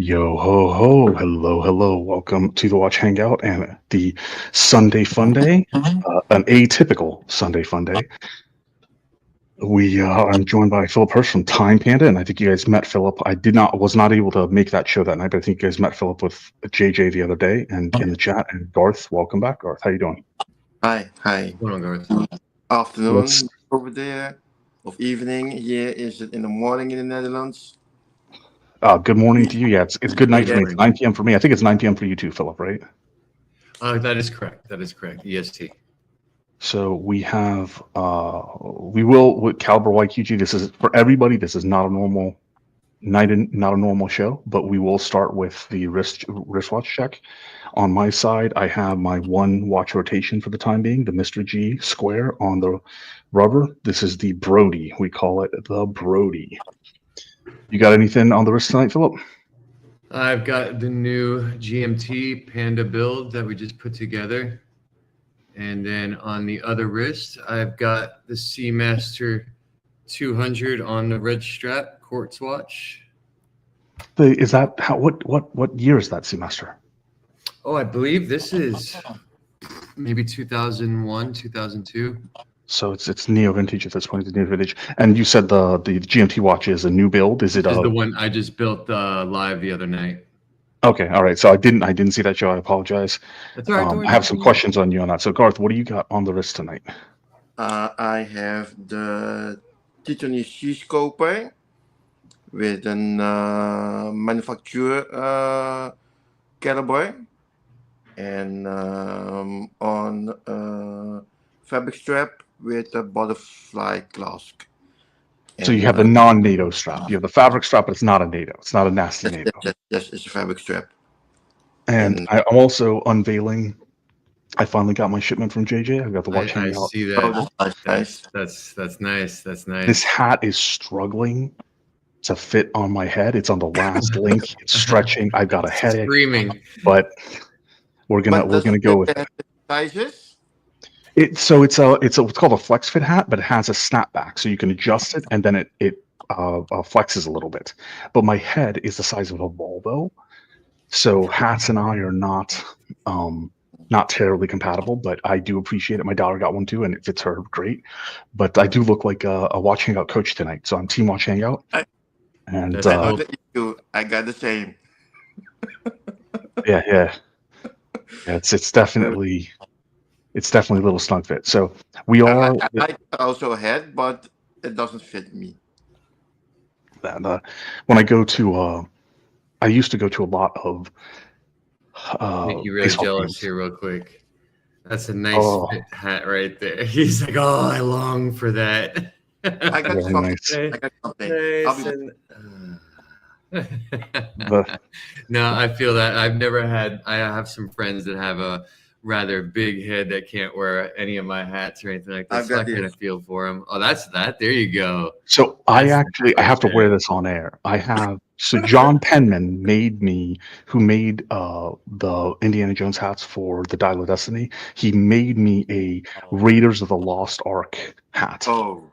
Yo ho ho, hello, welcome to the Watch Hangout and the Sunday Fun Day, an atypical Sunday Fun Day. I'm joined by Philip Hurst from Time Panda, and I think you guys met Philip. Was not able to make that show that night, but I think you guys met Philip with JJ the other day and in the chat. And Garth, welcome back, Garth. How you doing? Hi. Hold on, Garth. Afternoon over there, of evening. Here is it in the morning in the Netherlands. Good morning to you. Yeah, it's good night for me. It's 9 p.m. for me. I think it's 9 p.m. for you too, Philip, right? That is correct. EST. So we have, with Caliber YQG, this is for everybody. This is not a normal night, not a normal show, but we will start with the wristwatch check. On my side, I have my one watch rotation for the time being, the Mr. G square on the rubber. This is the Brody. We call it the Brody. You got anything on the wrist tonight, Philip? I've got the new GMT Panda build that we just put together. And then on the other wrist, I've got the Seamaster 200 on the red strap quartz watch. What year is that Seamaster? Oh, I believe this is maybe 2001, 2002. So it's neo vintage at this point. It's neo vintage. And you said the GMT watch is a new build. Is it the one I just built live the other night? Okay, all right. So I didn't see that show. I apologize. That's all right. I have some questions on you on that. So Garth, what do you got on the wrist tonight? I have the Titanium Scoper with a manufacturer caliber and on fabric strap with a butterfly clasp. So you have the non-NATO strap. You have the fabric strap, but it's not a NATO. It's not a nasty NATO. Yes, it's a fabric strap. And I'm also unveiling. I finally got my shipment from JJ. I got the Watch Hangout. I see that. Nice. That's nice. That's nice. This hat is struggling to fit on my head. It's on the last link. It's stretching. I've got a headache. Screaming. But we're gonna go with it. Sizes? It's called a flex fit hat, but it has a snapback, so you can adjust it, and then it flexes a little bit. But my head is the size of a Volvo, so hats and I are not terribly compatible. But I do appreciate it. My daughter got one too, and it fits her great. But I do look like a Watch Hangout coach tonight, so I'm Team Watch Hangout. And I got the same. Yeah. It's definitely. It's definitely a little snug fit. So we are. I also had, but it doesn't fit me. When I go to, I used to go to a lot of. Make you really jealous here, real quick. That's a nice fit hat right there. He's like, "Oh, I long for that." I got something. Nice. I got something. No, I feel that. I have some friends that have a rather big head that can't wear any of my hats or anything like that. So I kind of feel for him. Oh, that's that. There you go. So I have to wear this on air. John Penman who made the Indiana Jones hats for the Dial of Destiny. He made me a Raiders of the Lost Ark hat. Oh.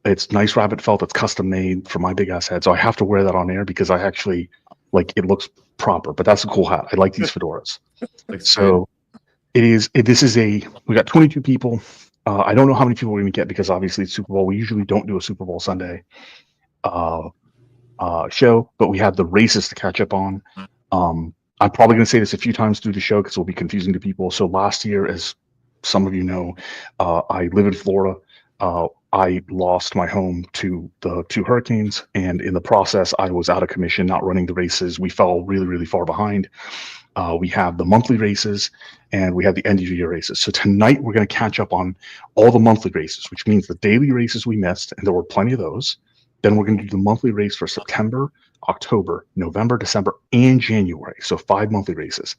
It's nice rabbit felt. It's custom made for my big ass head. So I have to wear that on air because I actually it looks proper, but that's a cool hat. I like these fedoras. So we got 22 people. I don't know how many people we're going to get because obviously it's Super Bowl. We usually don't do a Super Bowl Sunday show, but we have the races to catch up on. I'm probably going to say this a few times through the show because it'll be confusing to people. So last year, as some of you know, I live in Florida. I lost my home to the two hurricanes, and in the process, I was out of commission, not running the races. We fell really, really far behind. We have the monthly races, and we have the end of year races. So tonight, we're going to catch up on all the monthly races, which means the daily races we missed, and there were plenty of those. Then we're going to do the monthly race for September, October, November, December, and January. So 5 monthly races.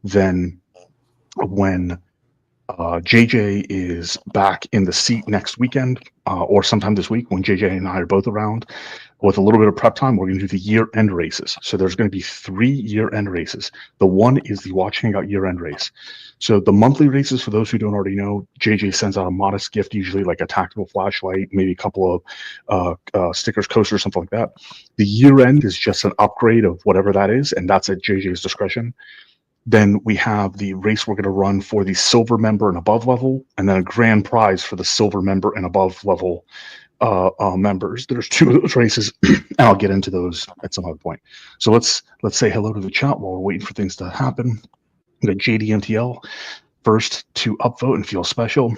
Then when JJ is back in the seat next weekend or sometime this week when JJ and I are both around. With a little bit of prep time, we're going to do the year-end races. So there's going to be 3 year-end races. The one is the Watch Hangout year-end race. So the monthly races, for those who don't already know, JJ sends out a modest gift, usually like a tactical flashlight, maybe a couple of stickers, coasters, something like that. The year-end is just an upgrade of whatever that is, and that's at JJ's discretion. Then we have the race we're going to run for the silver member and above level, and then a grand prize for the silver member and above level members. There's 2 of those races, and I'll get into those at some other point. So let's say hello to the chat while we're waiting for things to happen. We got JDMTL first to upvote and feel special.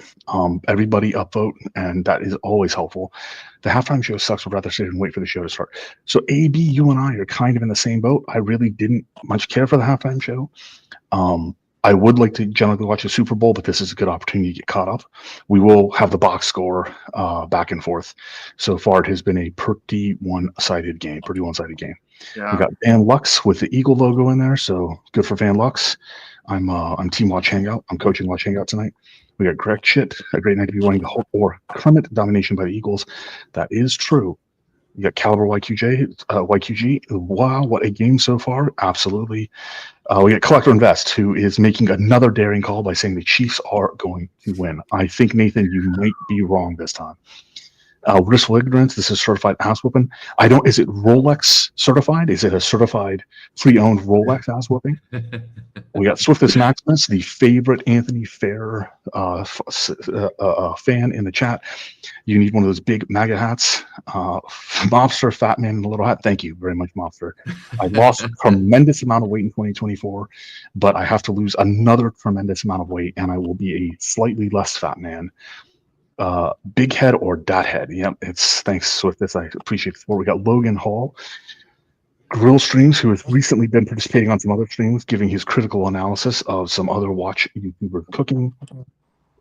Everybody upvote, and that is always helpful. The halftime show sucks. Would rather sit and wait for the show to start. So AB, you and I are kind of in the same boat. I really didn't much care for the halftime show. I would like to generally watch the Super Bowl, but this is a good opportunity to get caught up. We will have the box score back and forth. So far, it has been a pretty one-sided game. Yeah. We got Van Lux with the Eagle logo in there, so good for Van Lux. I'm Team Watch Hangout. I'm coaching Watch Hangout tonight. We got Glashütte, a great night to be running the whole or Clement domination by the Eagles. That is true. You got Caliber YQG. Wow, what a game so far. Absolutely. We got Collector Invest, who is making another daring call by saying the Chiefs are going to win. I think, Nathan, you might be wrong this time. Wristful Ignorance, this is certified ass whooping. Is it Rolex certified? Is it a certified pre-owned Rolex ass whooping? We got Swiftest Maximus, the favorite Anthony Fair fan in the chat. You need one of those big MAGA hats. Mobster, Fat Man in a little hat. Thank you very much, Mobster. I lost a tremendous amount of weight in 2024, but I have to lose another tremendous amount of weight, and I will be a slightly less fat man. Big head or dot head. Yep, it's thanks Swiftest. I appreciate the support. We got Logan Hall, Grill Streams, who has recently been participating on some other streams, giving his critical analysis of some other watch YouTuber cooking.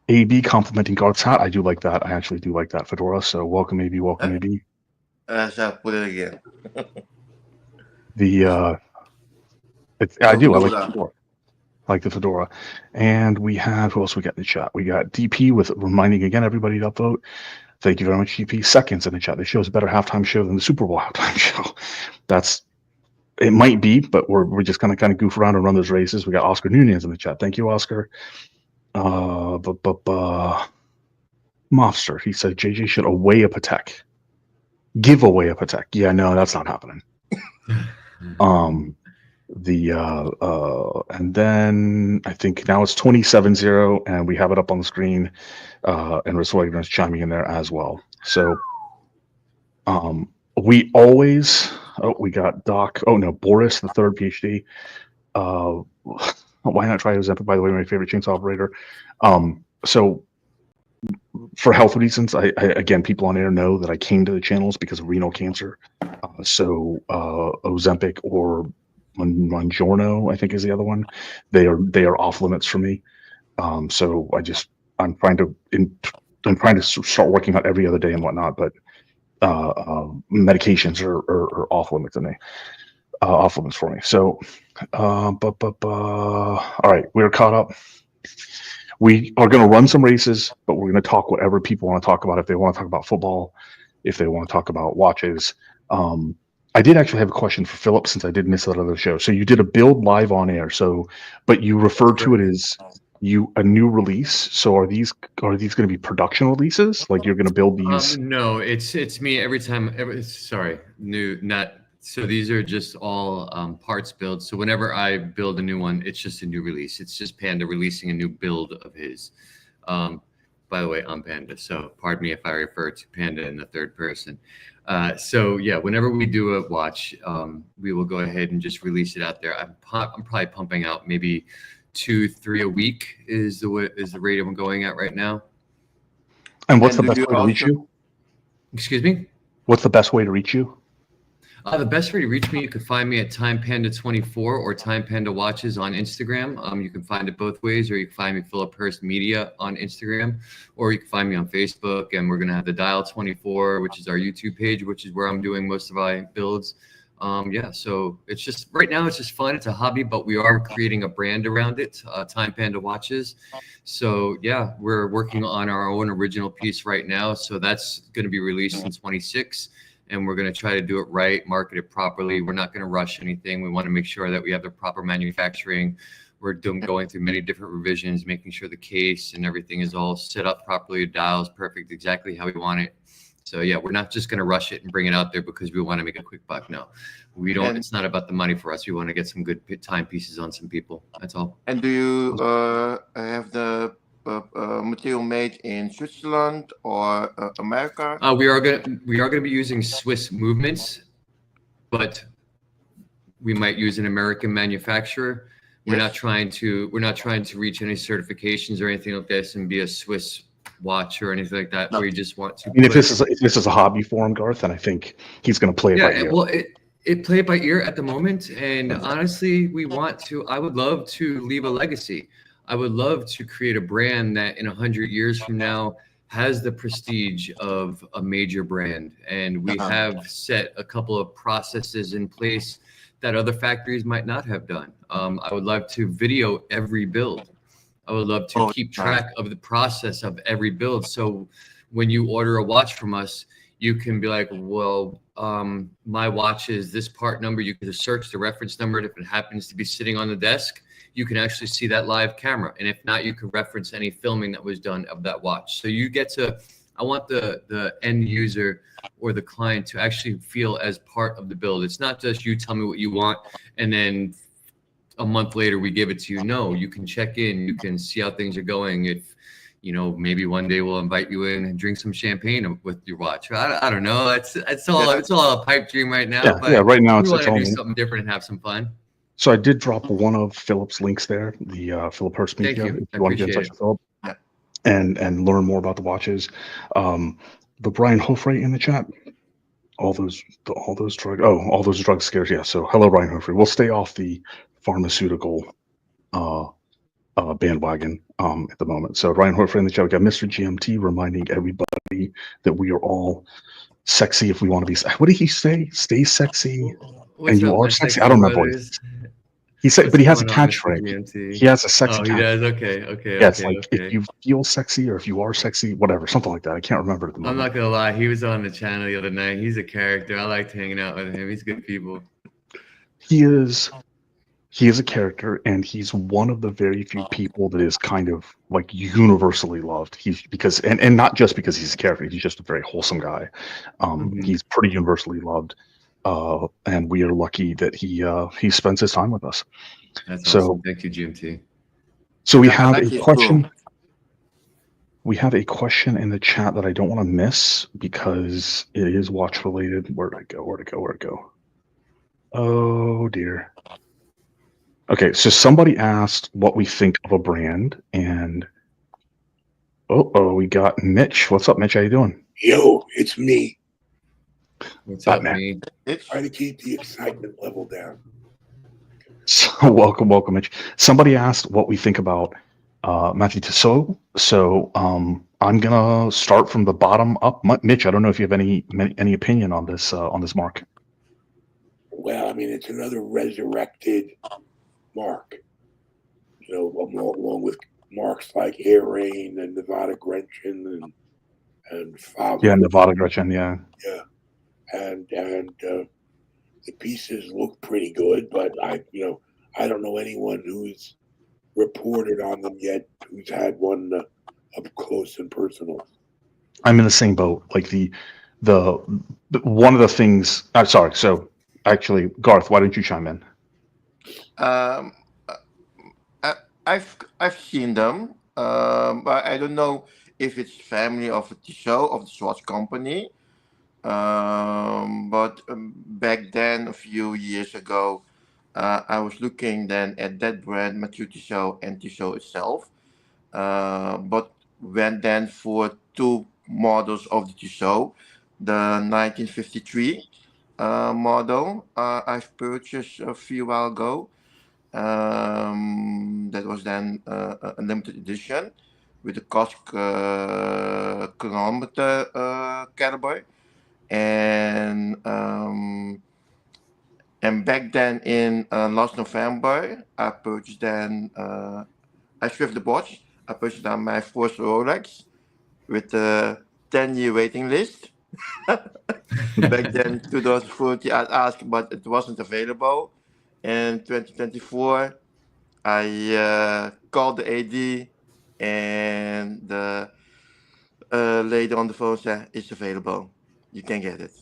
AB complimenting Garth's hat. I do like that. I actually do like that fedora. So welcome, AB. Welcome, AB. I shall put it again. I do. I like the fedora. Like the fedora. And we have, who else we got in the chat? We got DP with reminding again everybody to upvote. Thank you very much, DP. Seconds in the chat. This shows a better halftime show than the Super Bowl halftime show. It might be, but we're just gonna kind of goof around and run those races. We got Oscar Nunez in the chat. Thank you, Oscar. Mobster, he said JJ should away a Patek. Give away a Patek. Yeah, no, that's not happening. And then I think now it's 27-0, and we have it up on the screen, and Roswell is chiming in there as well. So, we always. Oh, we got Doc. Oh no, Boris, the third PhD. Why not try Ozempic? By the way, my favorite chainsaw operator. So for health reasons, I again, people on air know that I came to the channels because of renal cancer. So Ozempic or Mongiorno, I think, is the other one. They are off limits for me. So I'm trying to start working out every other day and whatnot, but medications are off limits to me. Off limits for me. So, all right, we're caught up. We are going to run some races, but we're going to talk whatever people want to talk about. If they want to talk about football, if they want to talk about watches. I did actually have a question for Philip, since I did miss that other show. So you did a build live on air. But you referred to it as a new release. So are these going to be production releases? Like you're going to build these? No, it's me every time. So these are just all parts builds. So whenever I build a new one, it's just a new release. It's just Panda releasing a new build of his. By the way, I'm Panda, so pardon me if I refer to Panda in the third person. So yeah, whenever we do a watch, we will go ahead and just release it out there. I'm probably pumping out maybe 2-3 a week is the rate I'm going at right now. And what's the best way to reach you? Excuse me? What's the best way to reach you? The best way to reach me, you can find me at TimePanda24 or TimePanda Watches on Instagram. You can find it both ways, or you can find me Philip Hurst Media on Instagram, or you can find me on Facebook. And we're going to have the Dial 24, which is our YouTube page, which is where I'm doing most of my builds. Yeah, so it's just right now it's just fun. It's a hobby, but we are creating a brand around it, Time Panda Watches. So yeah, we're working on our own original piece right now. So that's going to be released in 26, and we're going to try to do it right, market it properly. We're not going to rush anything. We want to make sure that we have the proper manufacturing. We're going through many different revisions, making sure the case and everything is all set up properly, dials perfect, exactly how we want it. So yeah, we're not just going to rush it and bring it out there because we want to make a quick buck. No, we don't. It's not about the money for us. We want to get some good timepieces on some people. That's all. And do you have the material made in Switzerland or America? We are gonna be using Swiss movements, but we might use an American manufacturer. We're not trying to reach any certifications or anything like this and be a Swiss watch or anything like that. No. We just want to. I mean, if this is a hobby for him, Garth, then I think he's going to play it by ear. Well, it play it by ear at the moment, and honestly, I would love to leave a legacy. I would love to create a brand that in 100 years from now has the prestige of a major brand, and we have set a couple of processes in place that other factories might not have done. I would love to video every build. I would love to keep track of the process of every build. So when you order a watch from us, you can be like, well, my watch is this part number. You can just search the reference number. And if it happens to be sitting on the desk, you can actually see that live camera. And if not, you can reference any filming that was done of that watch. So you get to, I want the end user or the client to actually feel as part of the build. It's not just you tell me what you want and then a month later we give it to you. No, you can check in, you can see how things are going. If maybe one day we'll invite you in and drink some champagne with your watch. I don't know. It's all a pipe dream right now. Yeah, right now we want to do something different and have some fun. So I did drop one of Philip's links there, the Philip Hurst media. Thank you. If you want to get in touch with Philip and learn more about the watches. The Brian Hofrey in the chat. All those drug scares. Yeah. So hello, Brian Hofrey. We'll stay off the pharmaceutical bandwagon at the moment. So Ryan Horford in the chat, we got Mr. GMT reminding everybody that we are all sexy if we want to be. What did he say? Stay sexy and you are sexy. I don't remember. He said, but he has a catchphrase. He has a sexy. Oh, he does. Okay. Yeah, it's like if you feel sexy or if you are sexy, whatever, something like that. I can't remember at the moment. I'm not gonna lie. He was on the channel the other night. He's a character. I liked hanging out with him. He's good people. He is a character, and he's one of the very few people that is kind of like universally loved. And not just because he's a character. He's just a very wholesome guy. He's pretty universally loved. And we are lucky that he spends his time with us. That's awesome. Thank you, GMT. So we have a question. Cool. We have a question in the chat that I don't want to miss because it is watch related. Where'd it go? Oh dear. Okay, so somebody asked what we think of a brand, and we got Mitch. What's up, Mitch? How you doing? Yo, it's me. What's up, man? Trying to keep the excitement level down. So welcome, Mitch. Somebody asked what we think about Matthew Tissot. So I'm gonna start from the bottom up. Mitch, I don't know if you have any opinion on this mark. Well, I mean, it's another resurrected mark. Along with marks like Air Rain and Nevada Gretchen and Fava. Yeah, Nevada Gretchen. Yeah. Yeah. And the pieces look pretty good, but I don't know anyone who's reported on them yet who's had one up close and personal. I'm in the same boat. Like the one of the things. I'm sorry. So actually, Garth, why don't you chime in? I've seen them, but I don't know if it's family of Tissot of the Swatch company. But back then, a few years ago, I was looking then at that brand, Mathieu Tissot and Tissot itself. But went then for two models of the Tissot, the 1953 model I've purchased a few while ago. That was then a limited edition with the cost chronometer caliber. And And back then in last November, I purchased then, I swift the watch. I purchased then my first Rolex with a 10-year waiting list. Back then, 2040, I asked, but it wasn't available. In 2024, I called the AD, and the lady on the phone said, it's available. You can get it.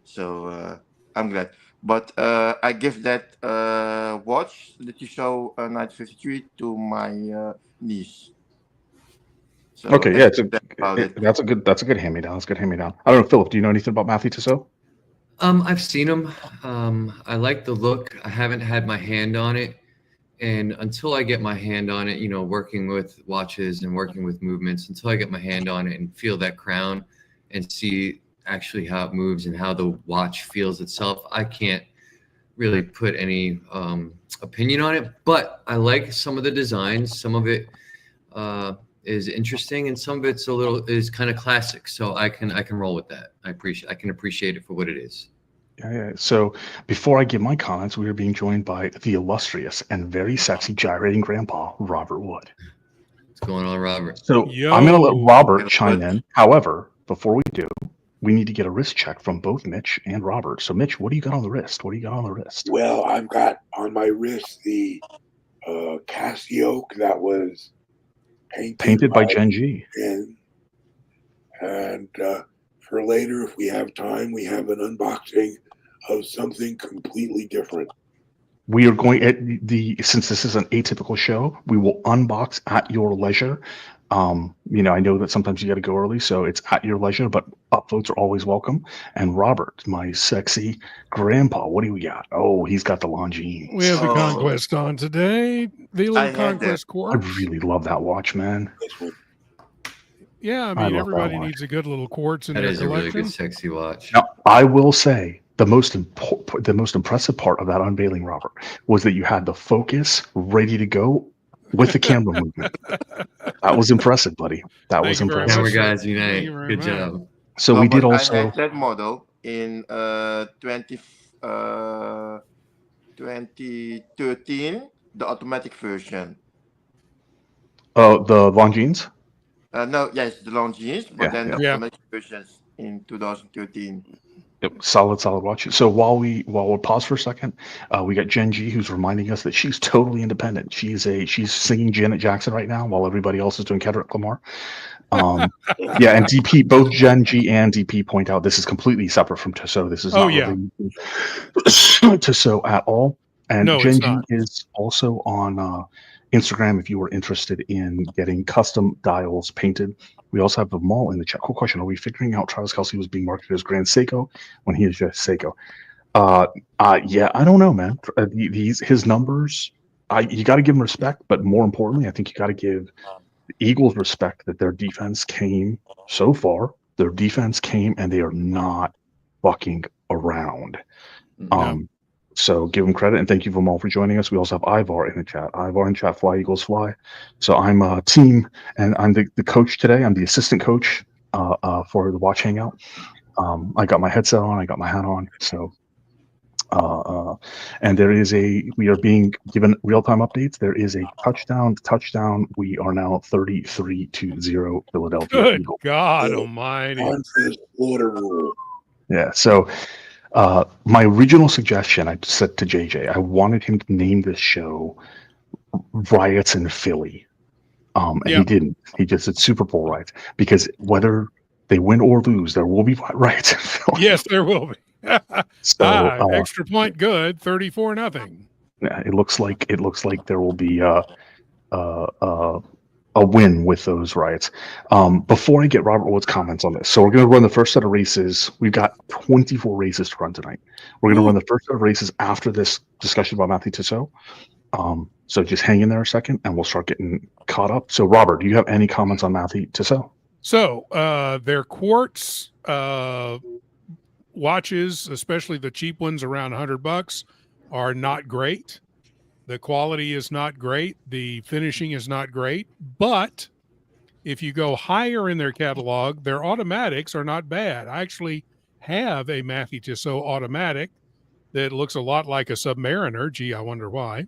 So I'm glad. But I give that watch that you show 1953 to my niece. So Okay, yeah, about it. that's a good hand-me-down. That's a good hand-me-down. I don't know, Philip, do you know anything about Matthew Tissot? I've seen them. I like the look. I haven't had my hand on it. And until I get my hand on it, working with watches and working with movements, until I get my hand on it and feel that crown and see actually how it moves and how the watch feels itself, I can't really put any opinion on it. But I like some of the designs. Some of it is interesting, and some of it's is kind of classic. So I can roll with that. I can appreciate it for what it is. Yeah. So before I give my comments, we are being joined by the illustrious and very sexy gyrating grandpa, Robert Wood. What's going on, Robert? So I'm going to let Robert chime in. However, before we do, we need to get a wrist check from both Mitch and Robert. So Mitch, what do you got on the wrist? Well, I've got on my wrist the Casio that was painted by Gen G. And for later, if we have time, we have an unboxing of something completely different. We are going since this is an atypical show, we will unbox at your leisure. I know that sometimes you got to go early, so it's at your leisure, but upvotes are always welcome. And Robert, my sexy grandpa, what do we got? Oh, he's got the Longines. We have the Conquest on today. The little Conquest quartz. I really love that watch, man. Yeah, I mean, everybody needs a good little quartz in their collection. That is a really good, sexy watch. Now, I will say the most impressive part of that unveiling, Robert, was that you had the focus ready to go with the camera movement. That was impressive, buddy. That was impressive. Camera guys unite. Good job. So we did also. I had that model in 2013, the automatic version. The Longines? No, yes, the Longines, but then the automatic versions in 2013. Yep, solid watch. So while we'll pause for a second, we got Gen G who's reminding us that she's totally independent. She's singing Janet Jackson right now while everybody else is doing Kendrick Lamar. And DP, both Gen G and DP point out this is completely separate from Tissot. This is not related to Tissot at all. And Gen G is also on Instagram if you were interested in getting custom dials painted. We also have the Mall in the chat. Cool question. Are we figuring out Travis Kelce was being marketed as Grand Seiko when he is just Seiko? Yeah, I don't know, man. His numbers, you got to give him respect, but more importantly, I think you got to give the Eagles respect that their defense came so far. Their defense came and they are not fucking around. So give them credit and thank you, Vimal, for joining us. We also have Ivar in the chat. Ivar in chat, fly Eagles fly. So I'm a team, and I'm the coach today. I'm the assistant coach for the Watch Hangout. I got my headset on. I got my hat on. So, and we are being given real-time updates. There is a touchdown. We are now 33-0 Philadelphia. Good Eagles. God Almighty. Yeah. So. My original suggestion, I said to JJ, I wanted him to name this show Riots in Philly. And he didn't. He just said Super Bowl Riots. Because whether they win or lose, there will be riots in Philly. Yes, there will be. Extra point good, 34-0. Yeah, it looks like there will be a win with those riots. Before I get Robert Wood's comments on this, so we're going to run the first set of races. We've got 24 races to run tonight. We're going to run the first set of races after this discussion about Matthew Tissot. So just hang in there a second, and we'll start getting caught up. So, Robert, do you have any comments on Matthew Tissot? So, their quartz watches, especially the cheap ones around $100, are not great. The quality is not great. The finishing is not great. But if you go higher in their catalog, their automatics are not bad. I actually have a Matthew Tissot automatic, that looks a lot like a Submariner. Gee, I wonder why.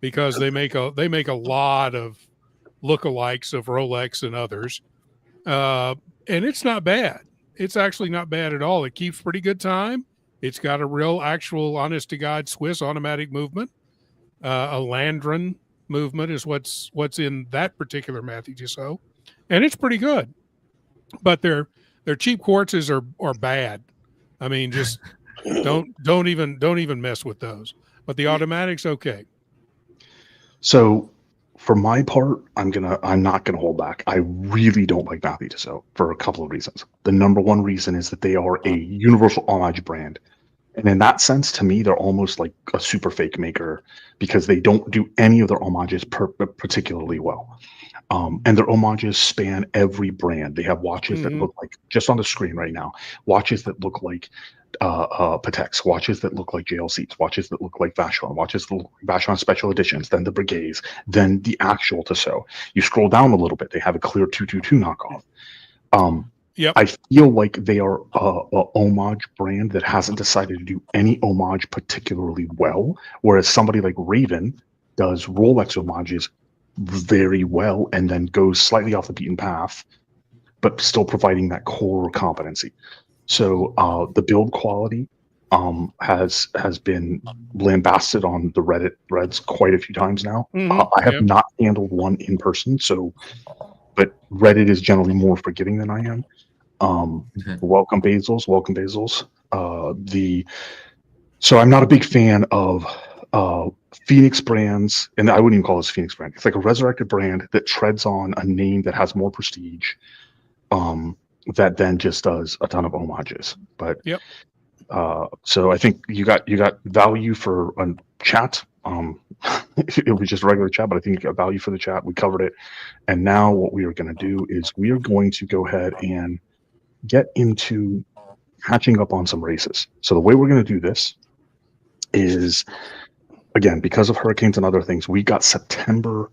Because they make a lot of lookalikes of Rolex and others, and it's not bad. It's actually not bad at all. It keeps pretty good time. It's got a real, actual, honest to God Swiss automatic movement. A Landron movement is what's in that particular Matthew Tissot, and it's pretty good. But their cheap quartzes are bad. I mean, just don't even mess with those. But the automatic's okay. So for my part, I'm not gonna hold back. I really don't like Matthew Tissot for a couple of reasons. The number one reason is that they are a universal homage brand. And in that sense, to me, they're almost like a super fake maker because they don't do any of their homages particularly well. And their homages span every brand. They have watches that look like, just on the screen right now, watches that look like Pateks, watches that look like JLCs, watches that look like Vacheron, watches that look like Vacheron special editions, then the Brigades, then the actual Tissot. You scroll down a little bit, they have a clear 222 knockoff. Yep. I feel like they are a homage brand that hasn't decided to do any homage particularly well, whereas somebody like Raven does Rolex homages very well and then goes slightly off the beaten path, but still providing that core competency. So the build quality has been lambasted on the Reddit threads quite a few times now. I have not handled one in person, but Reddit is generally more forgiving than I am. Welcome Basils. So I'm not a big fan of Phoenix brands, and I wouldn't even call this Phoenix brand. It's like a resurrected brand that treads on a name that has more prestige, that then just does a ton of homages. But so I think you got value for a chat. It was just regular chat, but I think you got value for the chat. We covered it, and now what we are going to do is we are going to go ahead and get into catching up on some races. So the way we're going to do this is, again, because of hurricanes and other things, we got September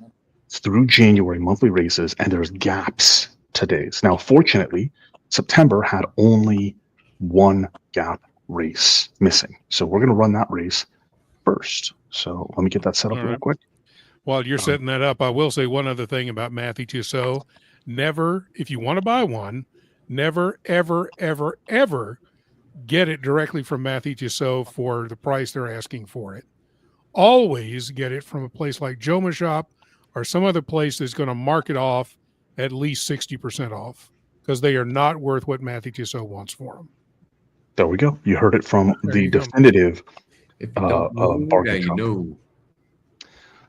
through January monthly races, and there's gaps to days. Now, fortunately, September had only one gap race missing. So we're going to run that race first. So let me get that set up real quick. While you're setting that up, I will say one other thing about Matthew Tissot. Never, if you want to buy one, never, ever, ever, ever get it directly from Matthew Tissot for the price they're asking for it. Always get it from a place like Joma Shop or some other place that's going to mark it off at least 60% off, because they are not worth what Matthew Tissot wants for them. There we go. You heard it from the definitive. If you don't know, now you know.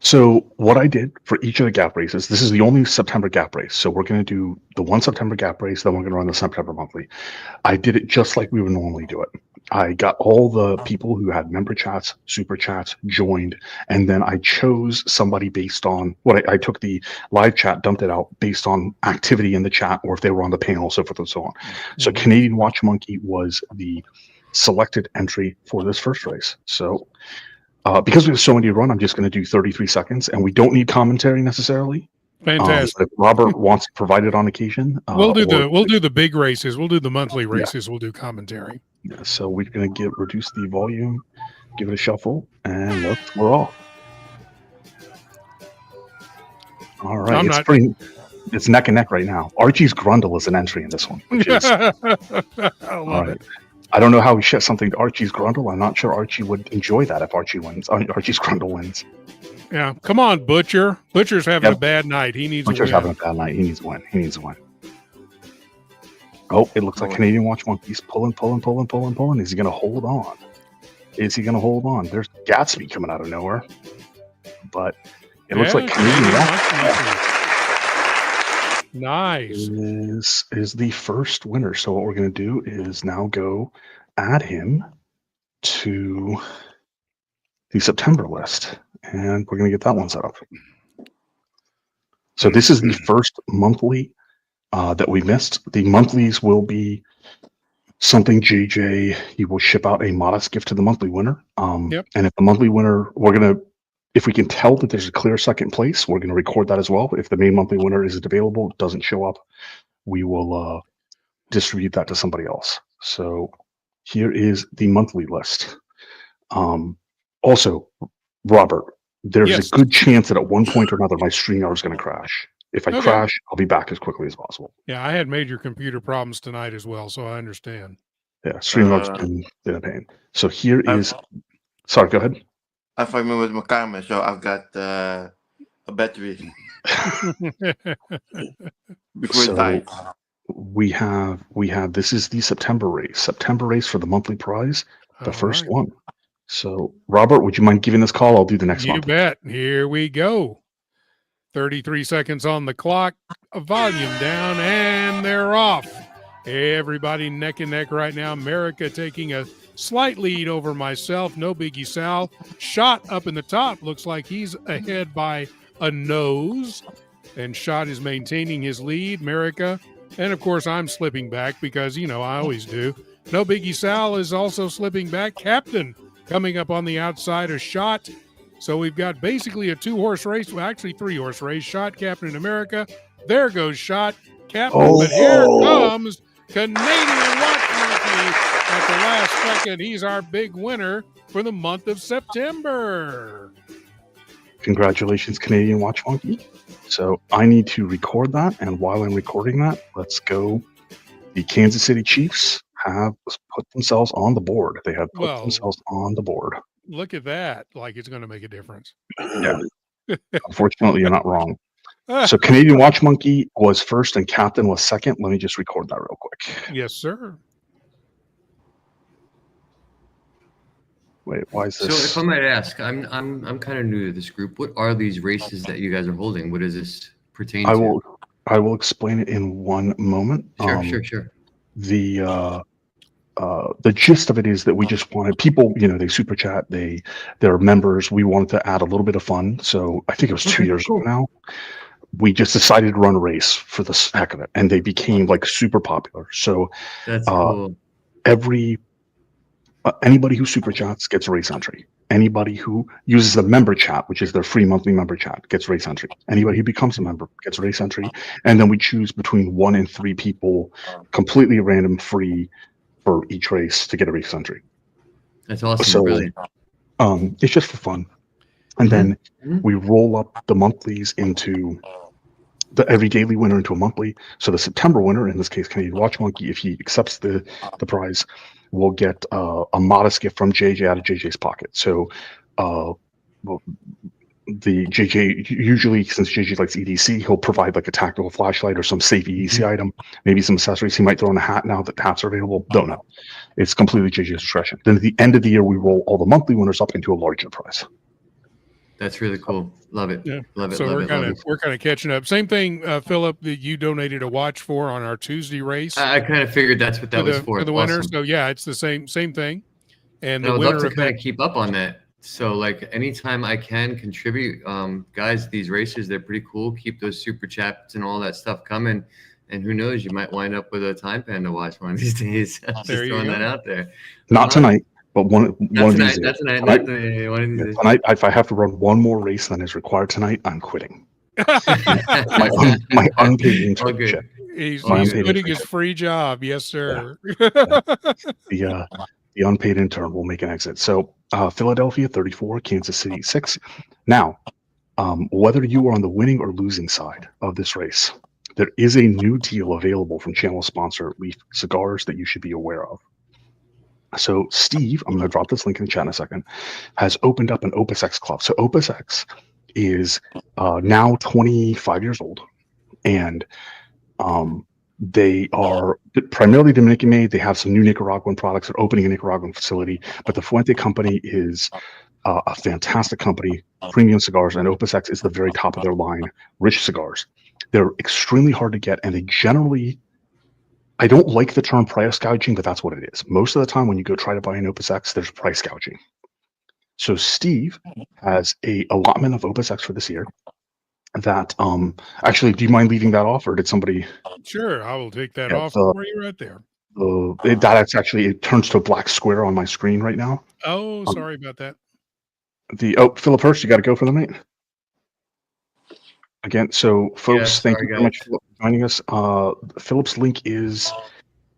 So what I did for each of the gap races, this is the only September gap race. So we're going to do the one September gap race, then we're going to run the September monthly. I did it just like we would normally do it. I got all the people who had member chats, super chats, joined, and then I chose somebody based on what I took the live chat, dumped it out based on activity in the chat, or if they were on the panel, so forth and so on. So Canadian Watch Monkey was the selected entry for this first race. So because we have so many to run, I'm just going to do 33 seconds, and we don't need commentary necessarily. Fantastic. If Robert wants to provide it on occasion, we'll do the big races. We'll do the monthly races. We'll do commentary. Yeah, so we're going to reduce the volume, give it a shuffle, and we're off. All right, it's neck and neck right now. Archie's Grundle is an entry in this one, which is I love it. I don't know how we ship something to Archie's Grundle. I'm not sure Archie would enjoy that if Archie's Grundle wins. Yeah, come on, Butcher. Butcher's having a bad night. He needs Butcher's a win. having a bad night. He needs a win. Oh, it looks like Canadian Watch Monkey's pulling. Is he going to hold on? There's Gatsby coming out of nowhere. But it looks like Canadian Watch Nice. is the first winner. So what we're going to do is now go add him to the September list. And we're going to get that one set up. So this is the first monthly that we missed. The monthlies will be something JJ, he will ship out a modest gift to the monthly winner. And if the monthly winner, if we can tell that there's a clear second place, we're going to record that as well. If the main monthly winner isn't available, doesn't show up, we will distribute that to somebody else. So here is the monthly list. Also, Robert, there's Yes. a good chance that at one point or another my StreamYard is going to crash. If I Okay. crash, I'll be back as quickly as possible. Yeah, I had major computer problems tonight as well, so I understand. Yeah, StreamYard's been a pain. So here is. Sorry, go ahead. I'm familiar with my camera, so I've got a battery before it dies. We have this is the September race for the monthly prize, the first one. So Robert, would you mind giving this call? I'll do the next one. You bet. Here we go. 33 seconds on the clock, volume down, and they're off. Everybody neck and neck right now. America taking a slight lead over myself. No biggie, Sal. Shot up in the top. Looks like he's ahead by a nose. And Shot is maintaining his lead. America. And, of course, I'm slipping back because, I always do. No biggie, Sal is also slipping back. Captain coming up on the outside of Shot. So we've got basically a 2-horse race. Well, actually 3-horse race. Shot, Captain in America. There goes Shot, Captain. But here comes Canadian Watchmaking at the last second. He's our big winner for the month of September. Congratulations, Canadian Watch Monkey. So I need to record that, and while I'm recording that, let's go. The Kansas City Chiefs have put themselves on the board. They have put themselves on the board. Look at that. Like it's going to make a difference. Yeah. Unfortunately, you're not wrong. So Canadian Watch Monkey was first and Captain was second. Let me just record that real quick. Yes, sir. Wait, why is this? So if I might ask, I'm kind of new to this group. What are these races that you guys are holding? What does this pertain to? I will explain it in one moment. Sure. The gist of it is that we just wanted people, they super chat, they're members. We wanted to add a little bit of fun. So I think it was 2 years ago now. We just decided to run a race for the heck of it, and they became like super popular. So that's cool. Anybody who super chats gets a race entry. Anybody who uses the member chat, which is their free monthly member chat, gets race entry. Anybody who becomes a member gets a race entry. And then we choose between 1 and 3 people, completely random, free for each race to get a race entry. That's awesome. So, brilliant. It's just for fun. And then we roll up the monthlies into every daily winner into a monthly. So the September winner, in this case, Canadian Watch Monkey, if he accepts the prize, will get a modest gift from JJ out of JJ's pocket. So the JJ, usually since JJ likes EDC, he'll provide like a tactical flashlight or some safe EDC item, maybe some accessories. He might throw in a hat now that hats are available. Don't know. It's completely JJ's discretion. Then at the end of the year, we roll all the monthly winners up into a larger prize. That's really cool. Love it. Yeah. Love it. So love we're kind of catching up. Same thing, Philip, that you donated a watch for on our Tuesday race. I kind of figured that's what that was for the winner. So yeah, it's the same thing. And I would love to kind of keep up on that. So like anytime I can contribute, guys, these races, they're pretty cool. Keep those super chats and all that stuff coming. And who knows, you might wind up with a Time Panda watch one of these days. Just throwing that out there. Not tonight. But one of these days. Tonight, if I have to run one more race than is required tonight, I'm quitting. my unpaid internship. He's quitting his free job. Yes, sir. Yeah. The unpaid intern will make an exit. So Philadelphia 34, Kansas City 6. Now, whether you are on the winning or losing side of this race, there is a new deal available from channel sponsor Leaf Cigars that you should be aware of. So Steve, I'm going to drop this link in the chat in a second, has opened up an Opus X club. So Opus X is now 25 years old, and they are primarily Dominican made. They have some new Nicaraguan products. They're opening a Nicaraguan facility, but the Fuente company is a fantastic company, premium cigars, and Opus X is the very top of their line, rich cigars. They're extremely hard to get, and they generally, I don't like the term price gouging, but that's what it is. Most of the time when you go try to buy an Opus X, there's price gouging. So Steve has a allotment of Opus X for this year that, actually, do you mind leaving that off, or did somebody? Sure, I will take that off for you right there. That's actually, it turns to a black square on my screen right now. Oh, sorry about that. Philip Hurst, you got to go for the night. Again, so folks, thank you very much for joining us. Philip's link is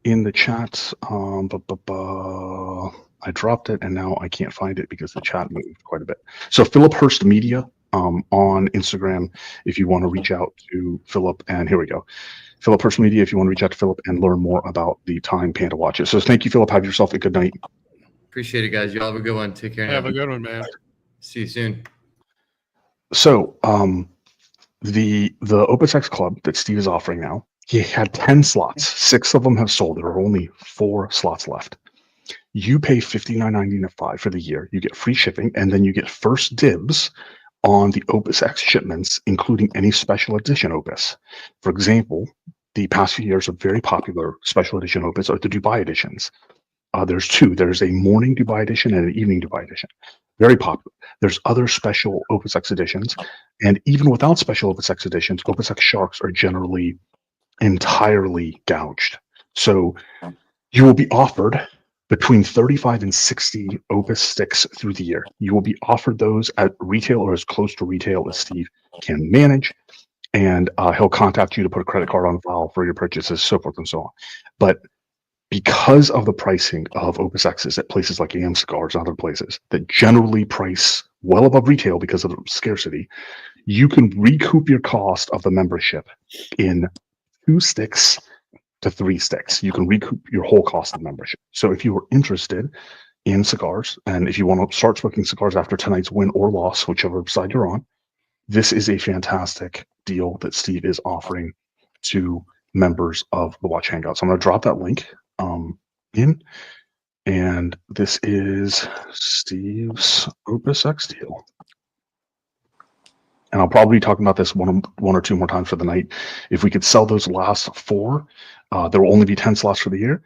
in the chat. I I dropped it, and now I can't find it because the chat moved quite a bit. So Philip Hurst Media on Instagram, if you want to reach out to Philip, and here we go. Philip Hurst Media, if you want to reach out to Philip and learn more about the Time Panda watches. So thank you, Philip. Have yourself a good night. Appreciate it, guys. Y'all have a good one. Take care. Have a good one, man. See you soon. So the Opus X Club that Steve is offering now, he had 10 slots. 6 of them have sold. There are only 4 slots left. You pay $59.95 for the year. You get free shipping, and then you get first dibs on the Opus X shipments, including any special edition Opus. For example, the past few years, a very popular special edition Opus are the Dubai editions. There's 2. There's a morning Dubai edition and an evening Dubai edition. Very popular. There's other special Opus X editions, and even without special Opus X editions, Opus X Sharks are generally entirely gouged. So you will be offered between 35 and 60 Opus sticks through the year. You will be offered those at retail or as close to retail as Steve can manage, and he'll contact you to put a credit card on file for your purchases, so forth and so on. But because of the pricing of Opus X's at places like AM Cigars and other places that generally price well above retail because of the scarcity, you can recoup your cost of the membership in 2 sticks to 3 sticks. You can recoup your whole cost of membership. So if you are interested in cigars, and if you want to start smoking cigars after tonight's win or loss, whichever side you're on, this is a fantastic deal that Steve is offering to members of the Watch Hangout. So I'm going to drop that link in, and this is Steve's Opus X deal. And I'll probably be talking about this one or 2 more times for the night. If we could sell those last 4, there will only be 10 slots for the year.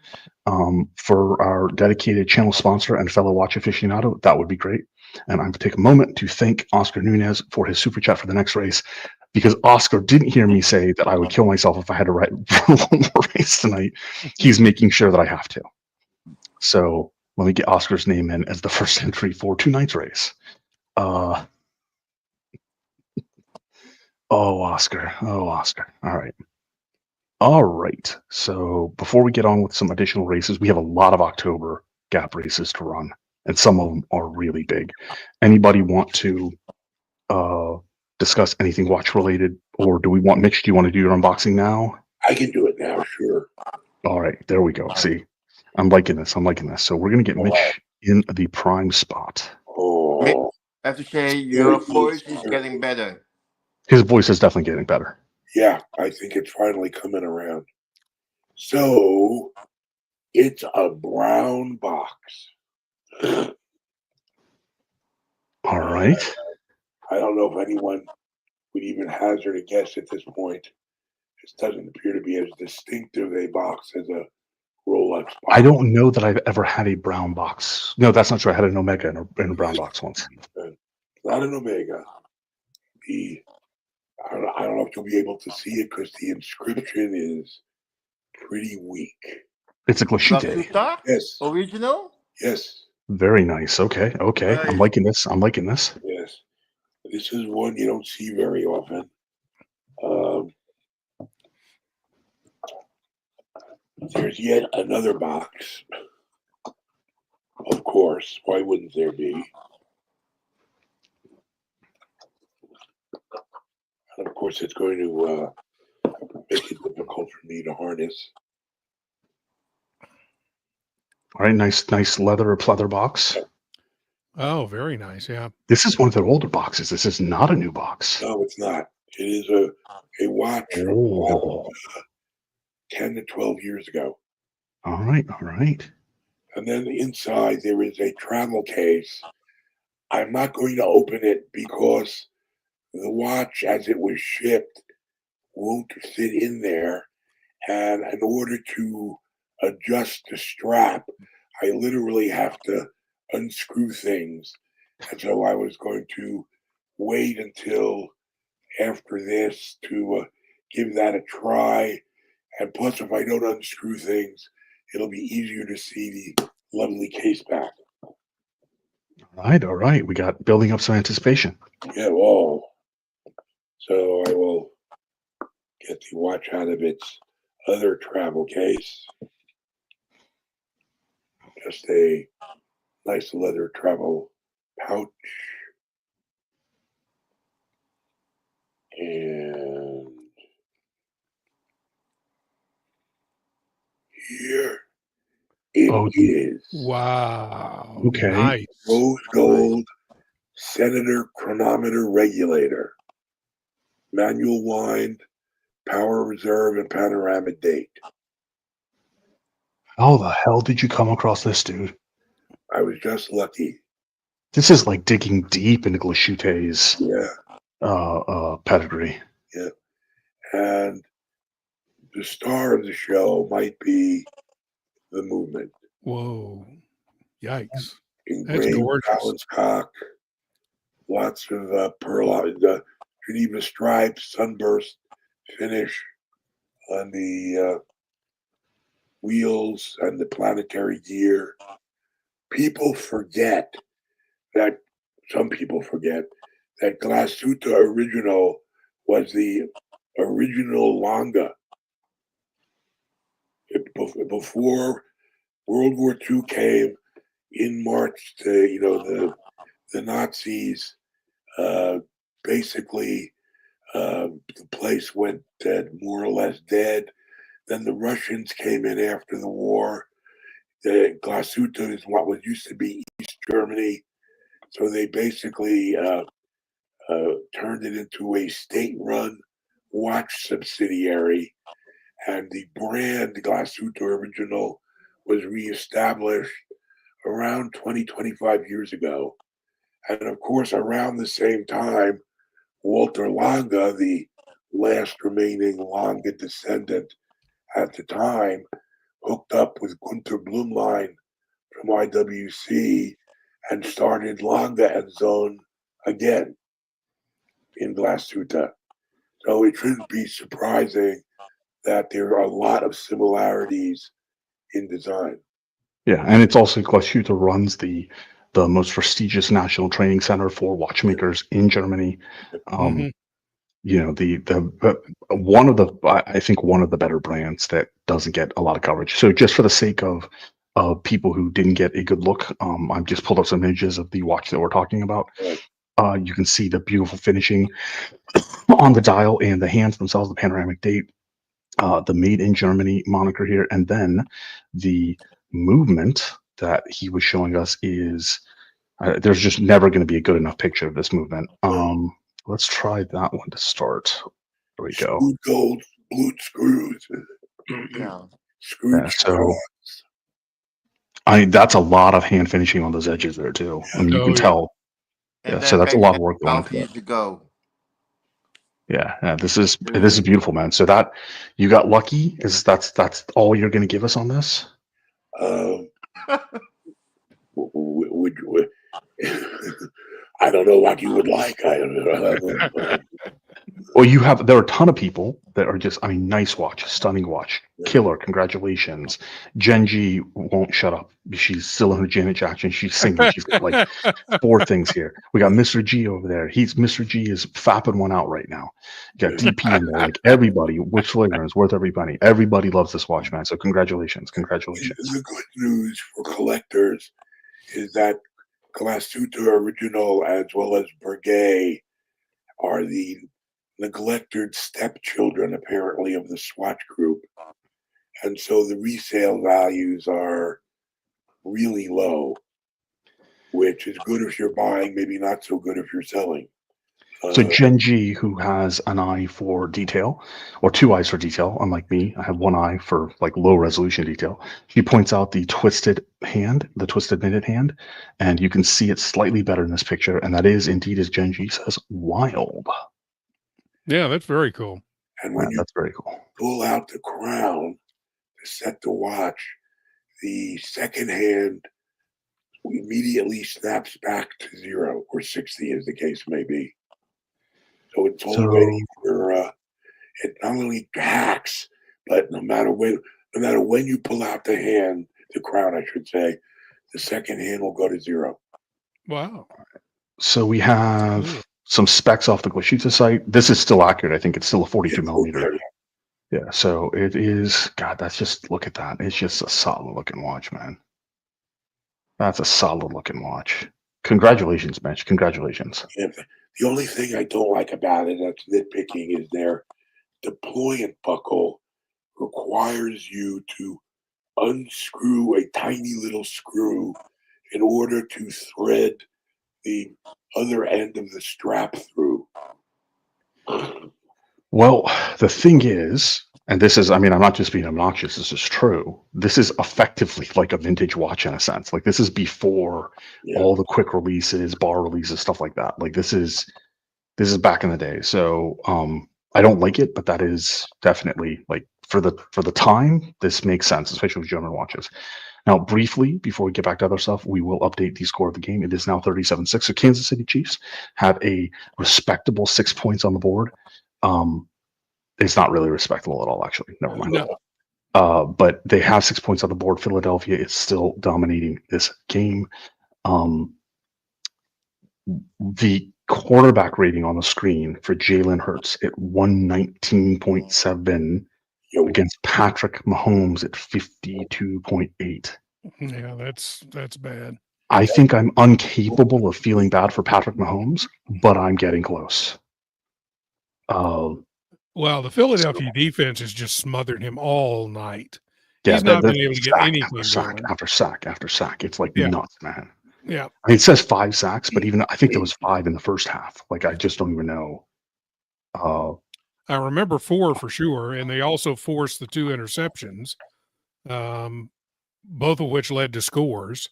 For our dedicated channel sponsor and fellow watch aficionado, that would be great. And I'm going to take a moment to thank Oscar Nunez for his super chat for the next race, because Oscar didn't hear me say that I would kill myself if I had to write one more race tonight. He's making sure that I have to. So let me get Oscar's name in as the first entry for tonight's race. Oh, Oscar. Oh, Oscar. All right. All right. So before we get on with some additional races, we have a lot of October gap races to run, and some of them are really big. Anybody want to discuss anything watch related, or do we want Mitch? Do you want to do your unboxing now? I can do it now, sure. All right. There we go. See, I'm liking this. I'm liking this. So we're going to get Mitch in the prime spot. Oh, I have to say, your voice is getting better. His voice is definitely getting better. yeah, I think it's finally coming around. So it's a brown box. All right. I don't know if anyone would even hazard a guess at this point. This doesn't appear to be as distinctive a box as a Rolex box. I don't know that I've ever had a brown box. No, that's not true. I had an Omega in a brown box once. Not an Omega. I don't know if you'll be able to see it because the inscription is pretty weak. It's a Glashütte. Glashütte? Yes. Original? Yes. Very nice. Okay. Okay. Nice. I'm liking this. I'm liking this. Yes. This is one you don't see very often. There's yet another box. Of course. Why wouldn't there be? And of course, it's going to make it difficult for me to harness. All right. Nice leather or pleather box. Oh, very nice. Yeah. This is one of their older boxes. This is not a new box. No, it's not. It is a watch from 10 to 12 years ago. All right. All right. And then inside there is a travel case. I'm not going to open it because the watch, as it was shipped, won't fit in there. And in order to adjust the strap, I literally have to unscrew things. And so I was going to wait until after this to give that a try. And plus, if I don't unscrew things, it'll be easier to see the lovely case back. All right. We got building up some anticipation. Yeah, well, so I will get the watch out of its other travel case. Just a Nice leather travel pouch. And here it is. Wow. Okay. Nice. Rose gold Senator chronometer regulator. Manual wind, power reserve, and panoramic date. How the hell did you come across this, dude? I was just lucky. This is like digging deep into Glashütte's Yeah, pedigree. yeah. And the star of the show might be the movement. Whoa. Yikes. Engraved gorgeous. balance cock, lots of pearl, the Geneva stripes, sunburst finish on the wheels and the planetary gear. Some people forget that Glashütte original was the original Longa. Before World War II came, in March, the Nazis basically the place went more or less dead. Then the Russians came in after the war. The Glashütte is what was used to be East Germany, so they basically turned it into a state-run watch subsidiary, and the brand Glashütte Original was reestablished around 25 years ago. And of course, around the same time, Walter Longa, the last remaining Longa descendant at the time, hooked up with Gunter Blumlein from IWC and started Longa and Zone again in Glashütte. So it shouldn't be surprising that there are a lot of similarities in design. Yeah, and it's also Glashütte runs the most prestigious national training center for watchmakers in Germany. Mhm. You know, one of the I think one of the better brands that doesn't get a lot of coverage. So just for the sake of people who didn't get a good look, I've just pulled up some images of the watch that we're talking about. Right. You can see the beautiful finishing on the dial and the hands themselves, the panoramic date, the made in Germany moniker here, and then the movement that he was showing us is there's just never going to be a good enough picture of this movement. Let's try that one to start. There we go. Screwed gold, blued screws. Yeah. Screwed Yeah, so that's a lot of hand finishing on those edges there too. I mean, you Oh, can yeah. tell. And Yeah, then so that's a back lot then, of work going 12 into that. years ago. Yeah, this is beautiful, man. So that you got lucky. That's all you're going to give us on this? would, I don't know what you would like. I don't know. Well, there are a ton of people that are just, I mean, nice watch, stunning watch, killer, congratulations. Genji won't shut up. She's still in her Janet Jackson. She's singing. She's got like 4 things here. We got Mr. G over there. Mr. G is fapping one out right now. You got DP in there. Like everybody, which flavor is worth every penny. Everybody loves this watch, man. So congratulations. The good news for collectors is that Glashütte Original as well as Piguet are the neglected stepchildren, apparently, of the Swatch Group. And so the resale values are really low, which is good if you're buying, maybe not so good if you're selling. So Genji, who has an eye for detail, or 2 eyes for detail, unlike me, I have 1 eye for like low resolution detail. She points out the twisted minute hand, and you can see it slightly better in this picture, and that is indeed, as Genji says, wild. Yeah, that's very cool. And when you that's very cool. pull out the crown to set the watch, the second hand immediately snaps back to 0 or 60, as the case may be. So it's already for it not only hacks, but no matter when you pull out the crown, I should say, the second hand will go to 0. Wow. So we have some specs off the Glashütte site. This is still accurate. I think it's still a 42 millimeter. Yeah, so it is. God, look at that. It's just a solid looking watch, man. That's a solid looking watch. Congratulations, Mitch. Congratulations. And the only thing I don't like about it, that's nitpicking, is their deployant buckle requires you to unscrew a tiny little screw in order to thread the other end of the strap through. Well, the thing is, and this is, I mean, I'm not just being obnoxious, this is true. This is effectively like a vintage watch in a sense. Like this is before Yeah. all the quick releases, bar releases, stuff like that. Like this is back in the day. So I don't like it, but that is definitely like for the time, this makes sense, especially with German watches. Now, briefly, before we get back to other stuff, we will update the score of the game. It is now 37-6. So Kansas City Chiefs have a respectable 6 points on the board. It's not really respectable at all, actually. Never mind. No. But they have 6 points on the board. Philadelphia is still dominating this game. The quarterback rating on the screen for Jalen Hurts at 119.7 against Patrick Mahomes at 52.8. Yeah, that's bad. I think I'm incapable of feeling bad for Patrick Mahomes, but I'm getting close. Well, the Philadelphia defense has just smothered him all night. Yeah, He's not been able to get anything going. after sack. It's like Yeah. nuts, man. Yeah. I mean, it says 5 sacks, but even I think there was 5 in the first half. Like I just don't even know. I remember 4 for sure, and they also forced the 2 interceptions, both of which led to scores.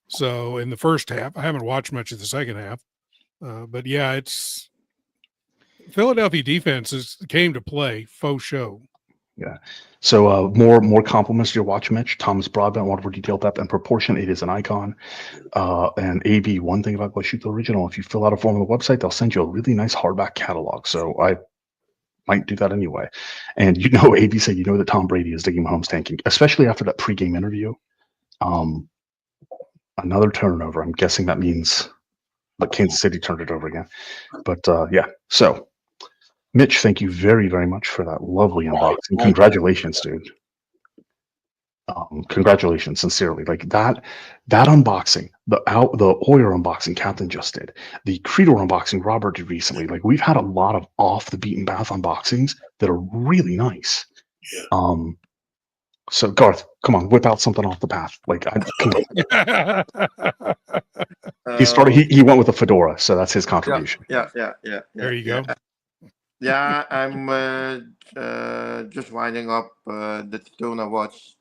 So in the first half, I haven't watched much of the second half, but yeah, it's Philadelphia defense came to play faux show. Yeah. So more compliments to your watch, Mitch. Thomas Broadbent, one more detailed depth and proportion. It is an icon. And AB, one thing about Glashütte Original, if you fill out a form on the website, they'll send you a really nice hardback catalog. So I might do that anyway. And you know, AB said, you know that Tom Brady is digging Mahomes tanking, especially after that pregame interview. Another turnover. I'm guessing that means that Kansas City turned it over again. But yeah, so Mitch, thank you very, very much for that lovely unboxing. Congratulations, dude. Congratulations, sincerely. Like that unboxing, the Oyer unboxing Captain just did, the Credo unboxing Robert did recently. Like we've had a lot of off the beaten path unboxings that are really nice. Yeah. So Garth, come on, whip out something off the path. Like he started. He went with a fedora, so that's his contribution. Yeah. There you go. Yeah, I'm just winding up the Daytona watch,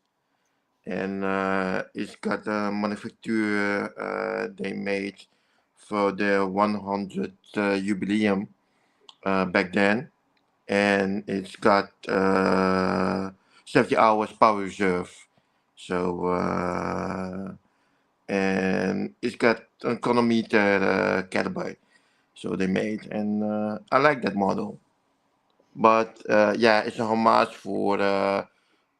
and it's got a manufacture they made for their 100th jubileum back then, and it's got 70 hours power reserve. So and it's got a chronometer caliber. So they made, and I like that model. But yeah, it's a homage for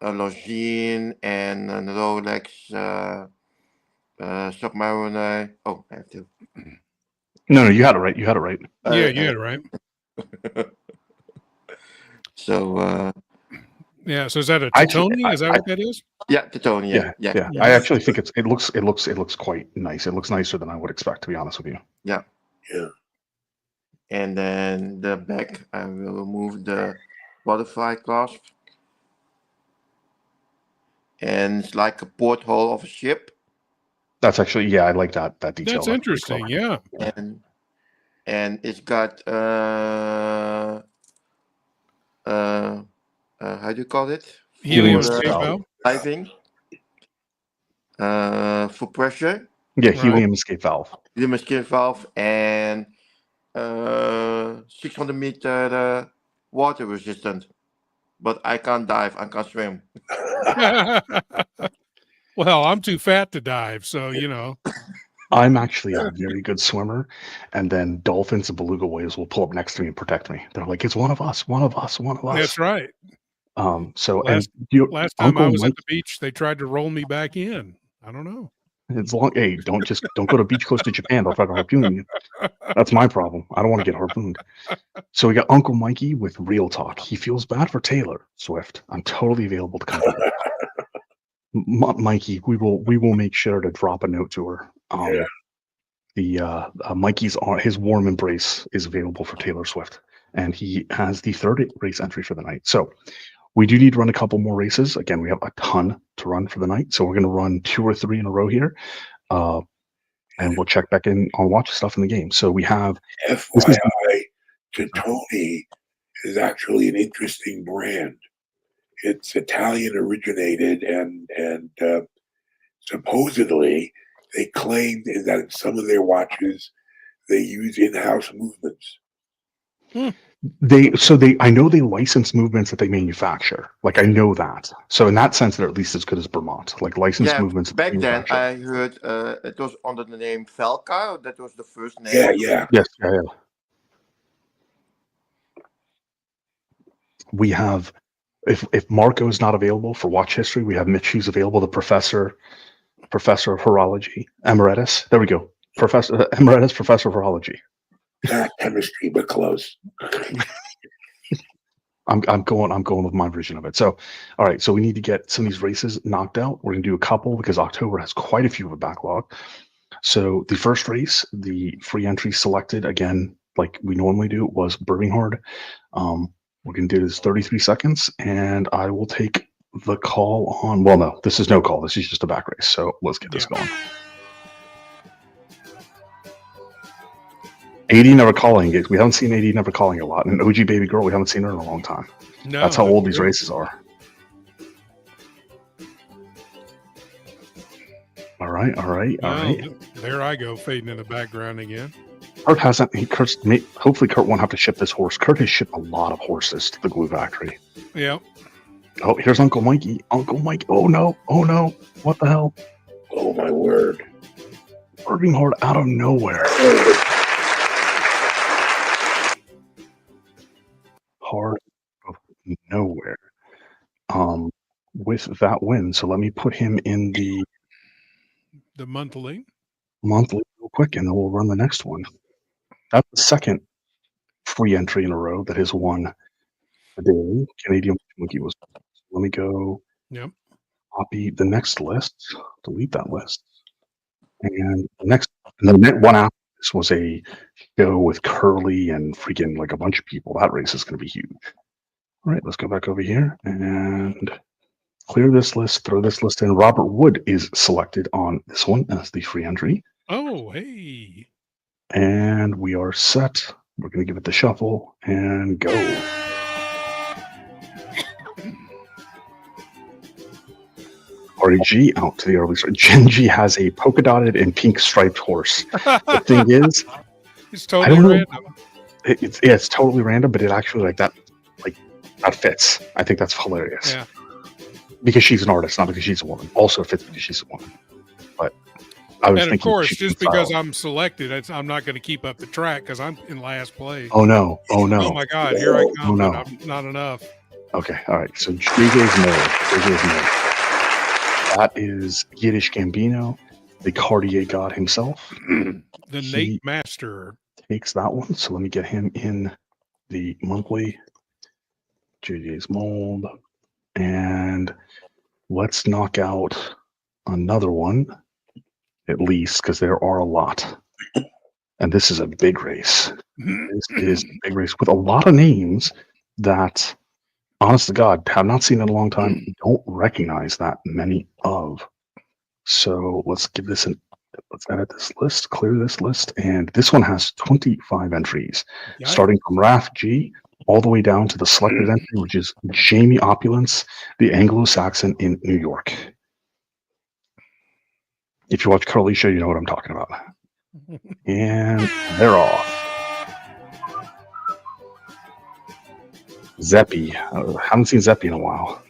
Longines and Rolex Submariner. Oh, I have to. No, you had it right. Yeah, you had it right. So yeah, so is that a Titoni? Is that what that is? yeah, Titoni. Yeah. I actually think it looks quite nice. It looks nicer than I would expect, to be honest with you. Yeah. And then the back, I will remove the butterfly clasp. And it's like a porthole of a ship. That's actually, yeah, I like that detail. That's interesting, yeah. And it's got how do you call it? Helium escape valve. Diving. For pressure. Yeah, helium escape valve. Helium escape valve and 600 meter water resistant, but I can't dive. I can't swim. Well, I'm too fat to dive, so you know. I'm actually a very good swimmer, and then dolphins and beluga whales will pull up next to me and protect me. They're like, "It's one of us, one of us, one of us." That's right. So last time Uncle I was Mike, at the beach, they tried to roll me back in. I don't know. it's long. Hey, don't go to beach close to Japan. They'll try to harpoon you. That's my problem. I don't want to get harpooned. So we got Uncle Mikey with Real Talk. He feels bad for Taylor Swift. I'm totally available to come. Mikey, we will make sure to drop a note to her. Yeah. The Mikey's his warm embrace is available for Taylor Swift, and he has the third race entry for the night. So we do need to run a couple more races. Again, we have a ton to run for the night, so we're going to run 2 or 3 in a row here, and we'll check back in on watch stuff in the game. So we have FYI, Titoni is actually an interesting brand. It's Italian originated, and supposedly they claim that in some of their watches they use in-house movements. I know they license movements that they manufacture. Like, I know that. So in that sense, they're at least as good as Vermont. Like, licensed movements. Back then, I heard it was under the name Falca. That was the first name. Yeah. Yes. Yeah. We have, if Marco is not available for watch history, we have Mitch who's available. The professor of horology, emeritus. There we go. Emeritus professor of horology. Not chemistry, but close. I'm going with my version of it. So, all right. So we need to get some of these races knocked out. We're going to do a couple because October has quite a few of a backlog. So the first race, the free entry selected again, like we normally do, was Birminghard. We're going to do this 33 seconds, and I will take the call on. Well, no, this is no call. This is just a back race. So let's get this going. 80 never calling it. We haven't seen 80 never calling a lot. And OG baby girl, we haven't seen her in a long time. No, that's how old these races are. All right. There I go, fading in the background again. Kurt hasn't. Hopefully, Kurt won't have to ship this horse. Kurt has shipped a lot of horses to the glue factory. Yep. Oh, here's Uncle Mikey. Uncle Mike. Oh no. What the hell? Oh my word. Birminghard out of nowhere. Hard of nowhere. With that win. So let me put him in the monthly real quick, and then we'll run the next one. That's the second free entry in a row that has won the daily. Canadian Monkey was. Let me go. Yep. Copy the next list. Delete that list. And the one after this was a show with Curly and freaking like a bunch of people. That race is going to be huge. All right, let's go back over here and clear this list. Throw this list in. Robert Wood is selected on this one as the free entry. Oh, hey. And we are set. We're going to give it the shuffle and go. RG out to the early start. Genji has a polka dotted and pink striped horse. The thing is, it's totally random. It's totally random, but it actually that fits. I think that's hilarious. Yeah. Because she's an artist, not because she's a woman. Also fits because she's a woman. But I was thinking, of course, just because I'm selected, I'm not going to keep up the track because I'm in last place. Oh no! Oh my God! Here I come. Oh no! I'm not enough. Okay, all right. So JJ's Mille. That is Yiddish Gambino, the Cartier god himself. The Nate Master takes that one. So let me get him in the monthly. JJ's mold, and let's knock out another one. At least, because there are a lot. And this is a big race. This is a big race with a lot of names that, honest to God, have not seen in a long time, don't recognize that many of. So let's edit this list, clear this list. And this one has 25 entries, starting from Raf G all the way down to the selected entry, which is Jamie Opulence, the Anglo-Saxon in New York. If you watch Curly Show, you know what I'm talking about. And they're off. Zeppy. I haven't seen Zeppy in a while.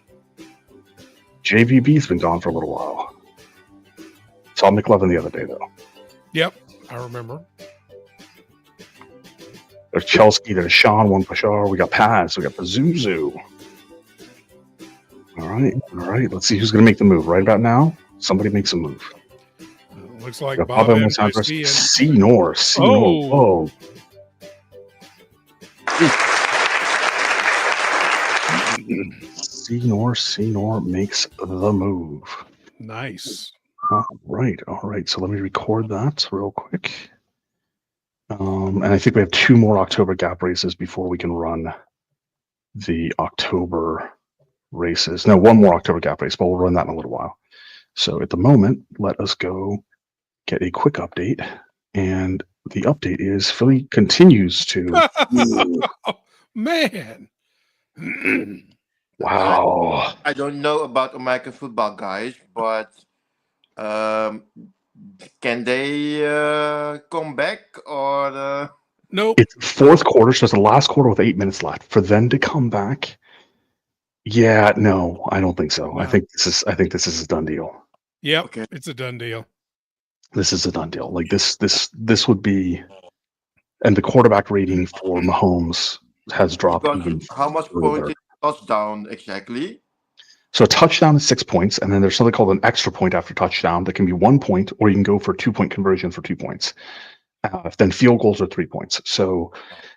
JVB's been gone for a little while. Saw McLevin the other day, though. Yep, I remember. There's Chelsea, there's Sean, one Bashar. We got Paz, we got Pazuzu. All right. Let's see who's going to make the move. Right about now, somebody makes a move. Looks like Bob MSC C North. Oh. Senor makes the move. Nice. All right. So let me record that real quick. And I think we have 2 more October gap races before we can run the October races. No, 1 more October gap race, but we'll run that in a little while. So at the moment, let us go get a quick update. And the update is Philly continues to. Man. Wow. I don't know about American football, guys, but can they come back or? Nope. It's 4th quarter, so it's the last quarter with 8 minutes left. For them to come back, yeah, no, I don't think so. No. I think this is a done deal. Yep. Okay. It's a done deal. This is a done deal. Like this would be, and the quarterback rating for Mahomes has dropped Because even how much further. point is touchdown exactly? So a touchdown is 6 points, and then there's something called an extra point after touchdown that can be 1 point, or you can go for 2-point conversion for 2 points. Then field goals are 3 points. So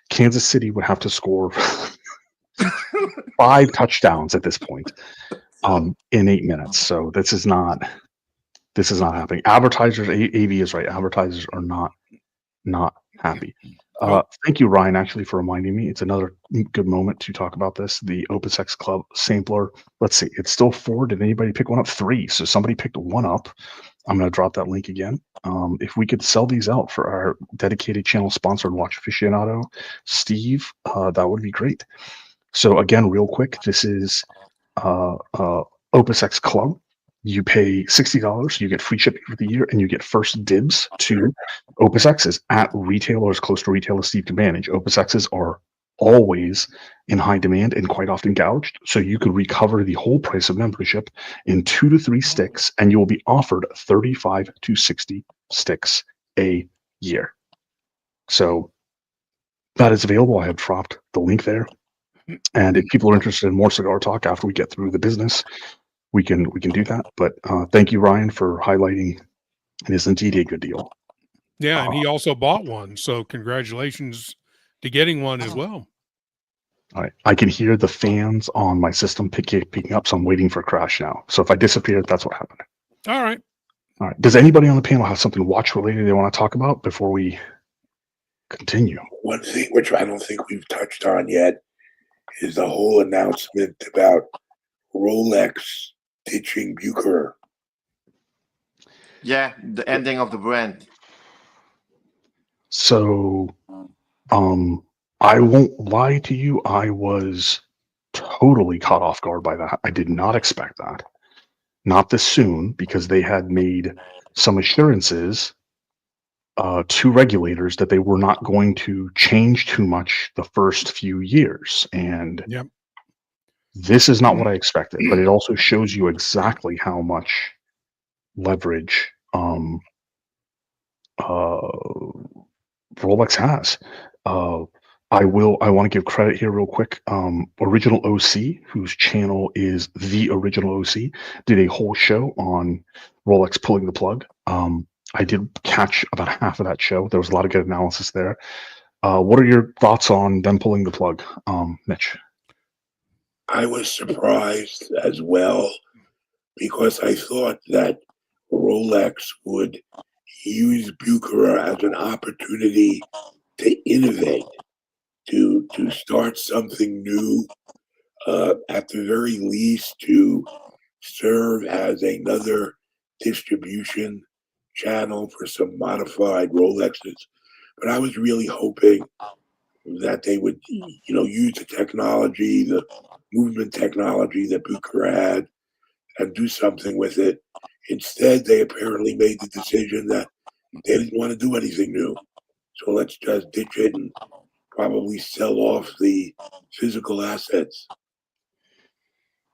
Kansas City would have to score 5 touchdowns at this point in 8 minutes. So this is not happening. Advertisers, AV is right. Advertisers are not happy. Nope. Thank you, Ryan, actually, for reminding me. It's another good moment to talk about this. The OpenSex Club sampler. Let's see. It's still 4. Did anybody pick one up? 3. So somebody picked 1 up. I'm going to drop that link again. If we could sell these out for our dedicated channel sponsored watch aficionado, Steve, that would be great. So again, real quick, this is OpenSex Club. You pay $60, you get free shipping for the year, and you get first dibs to OpenSexes at retail or as close to retail as Steve can manage. OpenSexes are always in high demand and quite often gouged, so you could recover the whole price of membership in 2 to 3 sticks, and you will be offered 35 to 60 sticks a year. So that is available. I have dropped the link there. And if people are interested in more cigar talk after we get through the business, we can do that. But thank you, Ryan, for highlighting. It is indeed a good deal. Yeah, and he also bought one, so congratulations to getting one as well. All right, I can hear the fans on my system picking up, so I'm waiting for a crash now. So if I disappeared, that's what happened. All right. All right. Does anybody on the panel have something watch related they want to talk about before we continue? One thing which I don't think we've touched on yet is the whole announcement about Rolex ditching Bucherer. Yeah, the ending of the brand. So, I won't lie to you. I was totally caught off guard by that. I did not expect that. Not this soon, because they had made some assurances to regulators that they were not going to change too much the first few years. And Yep. this is not what I expected, but it also shows you exactly how much leverage Rolex has. I want to give credit here real quick. Original OC, whose channel is The Original OC, did a whole show on Rolex pulling the plug. I did catch about half of that show. There was a lot of good analysis there. What are your thoughts on them pulling the plug, Mitch? I was surprised as well because I thought that Rolex would use Bucherer as an opportunity to innovate, to start something new, at the very least to serve as another distribution channel for some modified Rolexes. But I was really hoping that they would, use the technology, the movement technology that Bucherer had, and do something with it. Instead, they apparently made the decision that they didn't want to do anything new. So let's just ditch it and probably sell off the physical assets.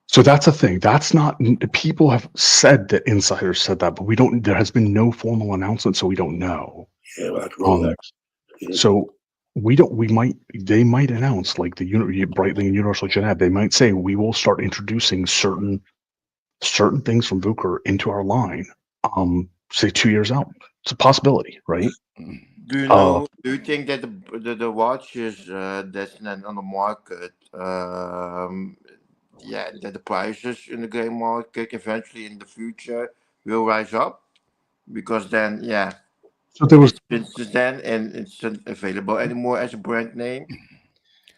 So that's a thing. That's not, people have said that, insiders said that, but we don't, there has been no formal announcement, so we don't know. Yeah, well, that's Rolex. So they might announce, like the Breitling and Universal Genève, they might say we will start introducing certain things from Bucherer into our line, say 2 years out. It's a possibility, right? Do you know? Do you think that the watches that's on the market yeah, that the prices in the gray market eventually in the future will rise up because then, yeah, So there was it's been since then and it's not available anymore as a brand name.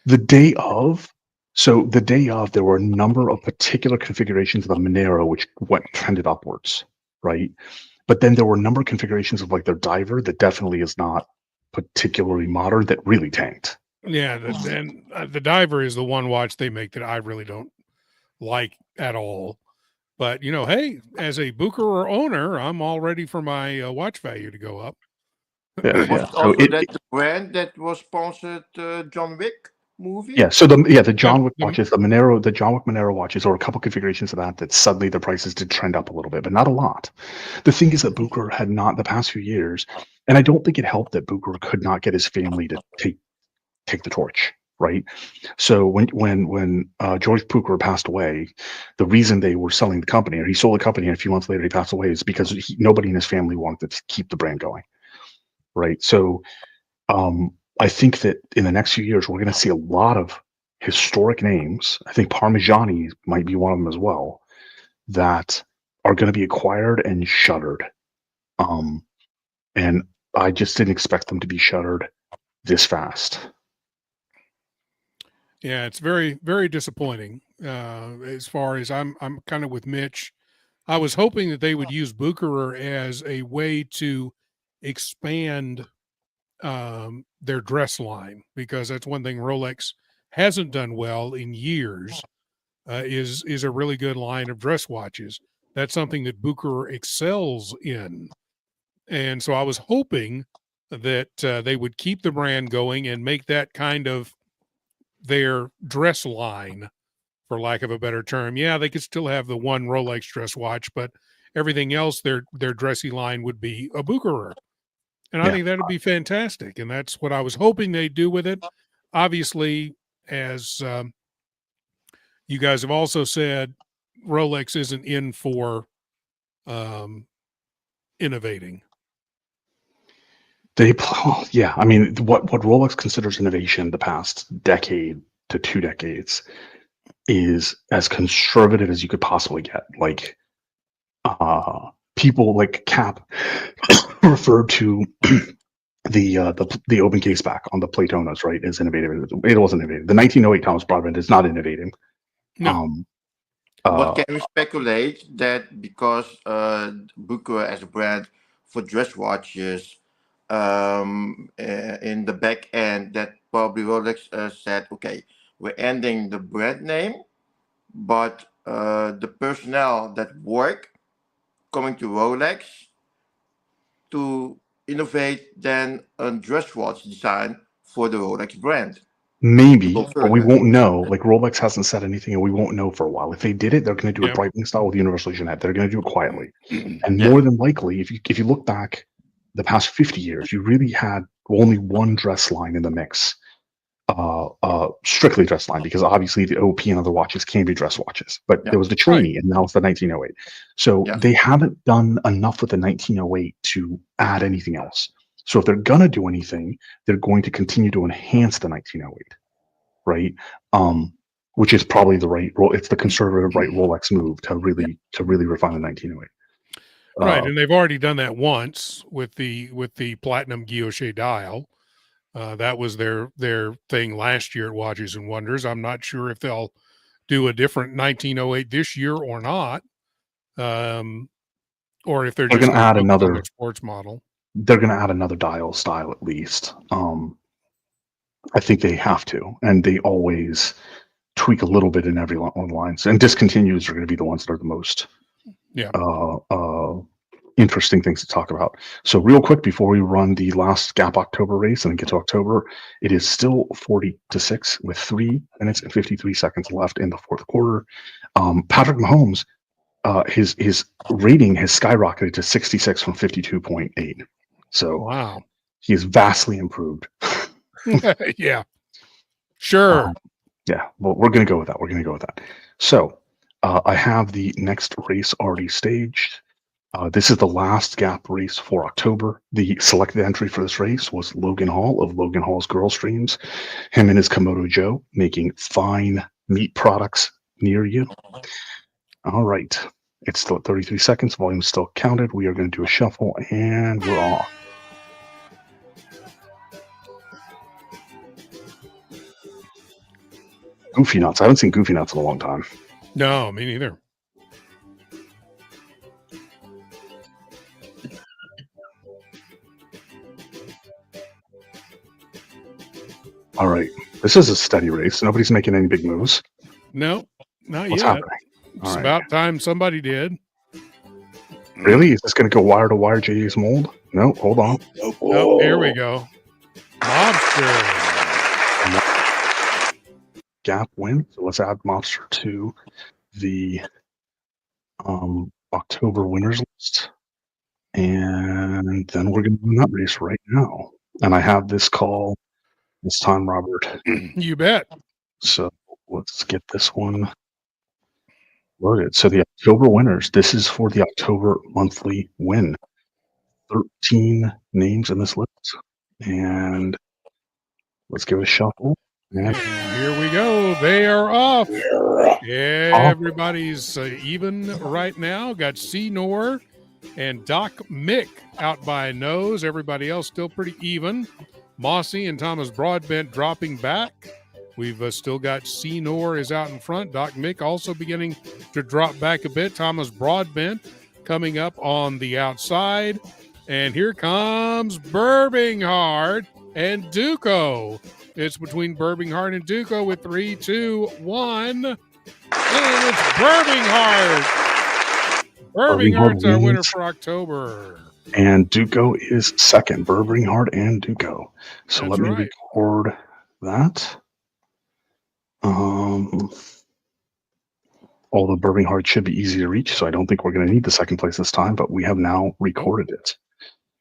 the day of. So the day of, there were a number of particular configurations of the Monero which went trended upwards, right? But then there were a number of configurations of like their diver that definitely is not particularly modern that really tanked. Yeah, the diver is the one watch they make that I really don't like at all. But hey, as a Bucherer owner, I'm all ready for my watch value to go up. Yeah, Was yeah. it So also that the brand that was sponsored John Wick movie? so the Yep, John Wick watches, the John Wick Monero watches, or a couple configurations of that suddenly the prices did trend up a little bit, but not a lot. The thing is that Bucherer had not the past few years, and I don't think it helped that Bucherer could not get his family to take the torch, right? So when George Bucherer passed away, the reason they were selling the company, or he sold the company and a few months later he passed away, is because nobody in his family wanted to keep the brand going, right? So I think that in the next few years we're going to see a lot of historic names. I think Parmigiani might be one of them as well, that are going to be acquired and shuttered. And I just didn't expect them to be shuttered this fast. Yeah, it's very, very disappointing. As far as I'm kind of with Mitch. I was hoping that they would use Bucherer as a way to expand their dress line, because that's one thing Rolex hasn't done well in years. Is a really good line of dress watches. That's something that Bucherer excels in, and so I was hoping that they would keep the brand going and make that kind of their dress line, for lack of a better term. Yeah, they could still have the one Rolex dress watch, but everything else, their dressy line would be a Bucherer. And I Yeah. think that'd be fantastic. And that's what I was hoping they'd do with it. Obviously, as you guys have also said, Rolex isn't in for innovating. Yeah, I mean, what Rolex considers innovation the past decade to 2 decades is as conservative as you could possibly get. Like, people like Cap referred to the open case back on the Platonas, right, as innovative. It wasn't innovative. The 1908 Thomas Broadband is not innovating. No. But can we speculate that because Bucherer as a brand for dress watches, in the back end, that probably Rolex said, okay, we're ending the brand name, but the personnel that work coming to Rolex to innovate then a dress watch design for the Rolex brand. Maybe, Go but we further. won't know. Like, Rolex hasn't said anything, and we won't know for a while. If they did it, they're going to do Yep. it Breitling style with Universal Jeanette. They're going to do it quietly, and Yeah. more than likely, if you look back the past 50 years, you really had only one dress line in the mix, strictly dress line, because obviously the OP and other watches can be dress watches, but Yeah. there was the trainee, and now it's the 1908. So Yeah. they haven't done enough with the 1908 to add anything else. So if they're gonna do anything, they're going to continue to enhance the 1908, right? Which is probably the right role. It's the conservative right Rolex move to really refine the 1908. Right, and they've already done that once with the platinum guilloche dial. That was their thing last year at Watches and Wonders. I'm not sure if they'll do a different 1908 this year or not, or if they're They're just going to going add to focus on another. their sports model. They're going to add another dial style at least. I think they have to, and they always tweak a little bit in every one of the lines. And discontinues are going to be the ones that are the most interesting things to talk about. So real quick before we run the last Gap October race and then get to October, it is still 40-6 with 3 minutes and 53 seconds left in the fourth quarter. Patrick Mahomes, his rating has skyrocketed to 66 from 52.8. So wow, he is vastly improved. Yeah, sure. Yeah, well, we're going to go with that. So I have the next race already staged. This is the last Gap race for October. The selected entry for this race was Logan Hall of Logan Hall's Girl Streams. Him and his Komodo Joe making fine meat products near you. All right. It's still at 33 seconds. Volume's still counted. We are going to do a shuffle, and we're off. Goofy nuts. I haven't seen goofy nuts in a long time. No, me neither. All right. This is a steady race. Nobody's making any big moves. No, not What's yet. happening? It's All right. about time somebody did. Really? Is this going to go wire to wire JD's mold? No, hold on. Oh, here we go. Mobster. Gap win. So let's add Mobster to the October winners list. And then we're going to do that race right now. And I have this call this time, Robert. You bet. So let's get this one loaded. So the October winners, this is for the October monthly win. 13 names in this list. And let's give it a shuffle. And here we go. They are off. Everybody's even right now. Got C-Nor and Doc Mick out by a nose. Everybody else still pretty even. Mossy and Thomas Broadbent dropping back. We've still got C-Nor is out in front. Doc Mick also beginning to drop back a bit. Thomas Broadbent coming up on the outside. And here comes Burbinghard and Duco. It's between Burbinghard and Duco with 3, 2, 1. And it's Burbinghard. Burbinghard's our winner for October. And Duco is second. Burbinghard and Duco. So let me record that. Although Burbinghard should be easy to reach, so I don't think we're going to need the second place this time, but we have now recorded it.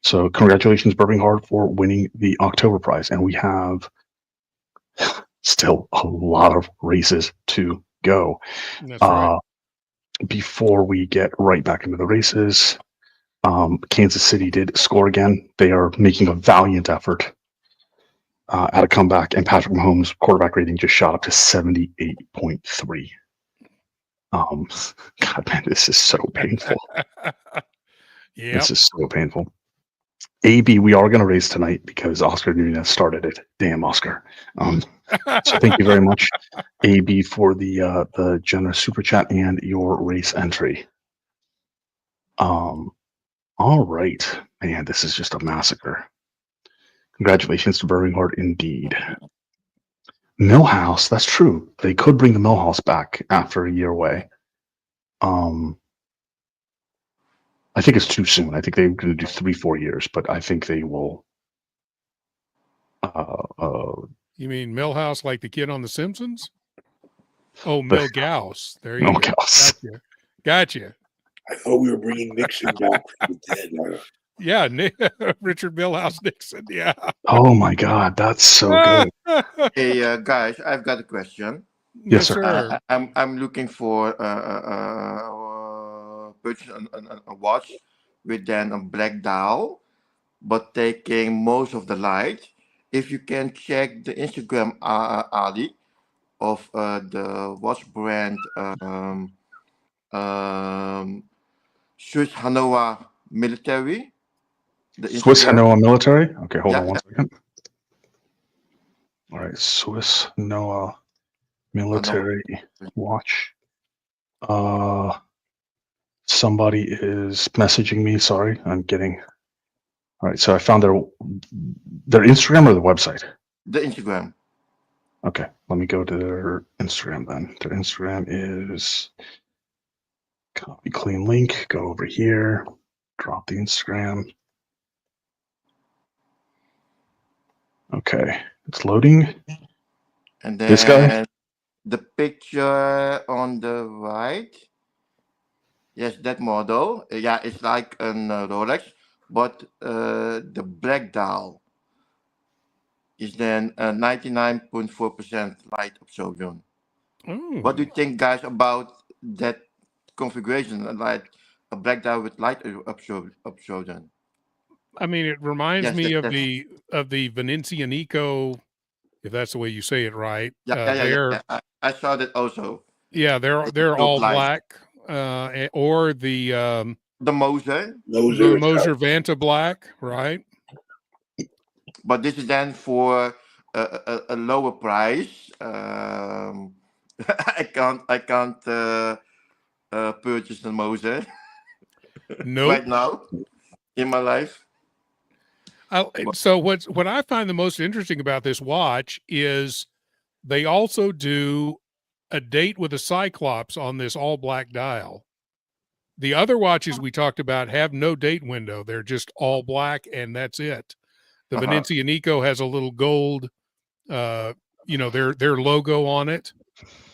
So congratulations, Burbinghard, for winning the October prize. And we have still a lot of races to go. That's right. Before we get right back into the races, Kansas City did score again. They are making a valiant effort at a comeback, and Patrick Mahomes' quarterback rating just shot up to 78.3. God, man, this is so painful. Yeah, This is so painful. AB, we are going to race tonight because Oscar Nunez started it. Damn, Oscar. So thank you very much, AB, for the generous super chat and your race entry. All right, man, this is just a massacre. Congratulations to Burbinghard, indeed. Millhouse, that's true. They could bring the Millhouse back after a year away. I think it's too soon. I think they're going to do 3-4 years, but I think they will. You mean Millhouse like the kid on The Simpsons? Oh, Milhouse. There you go. Gotcha. I thought we were bringing Nixon back from the dead. Yeah, Richard Millhouse Nixon. Yeah. Oh my God, that's so good. Hey guys, I've got a question. Yes, sir. I'm looking for purchase a watch with then a black dial, but taking most of the light. If you can check the Instagram Ali of the watch brand Swiss Hanoa Military. Swiss Hanoa Military? Okay, hold on one second. All right, Swiss Hanoa Military watch. Somebody is messaging me. Sorry, I'm getting. All right, so I found their Instagram or the website? The Instagram. Okay, let me go to their Instagram then. Their Instagram is copy clean link. Go over here, drop the Instagram. Okay, it's loading. And then this guy? The picture on the right. Yes, that model. Yeah, it's like a Rolex, but the black dial is then 99.4% light absorption. What do you think, guys, about that configuration, like a black dial with light absorption? I mean, it reminds me of the Venezianico, if that's the way you say it, right? Yeah. I saw that also. Yeah, they're all black, or the Moser. the Moser Vanta black, right? But this is then for a lower price. I can't purchase the Moser Nope. right now in my life. So what I find the most interesting about this watch is they also do a date with a cyclops on this all black dial. The other watches we talked about have no date window. They're just all black and that's it. The Venetia Nico has a little gold, their logo on it.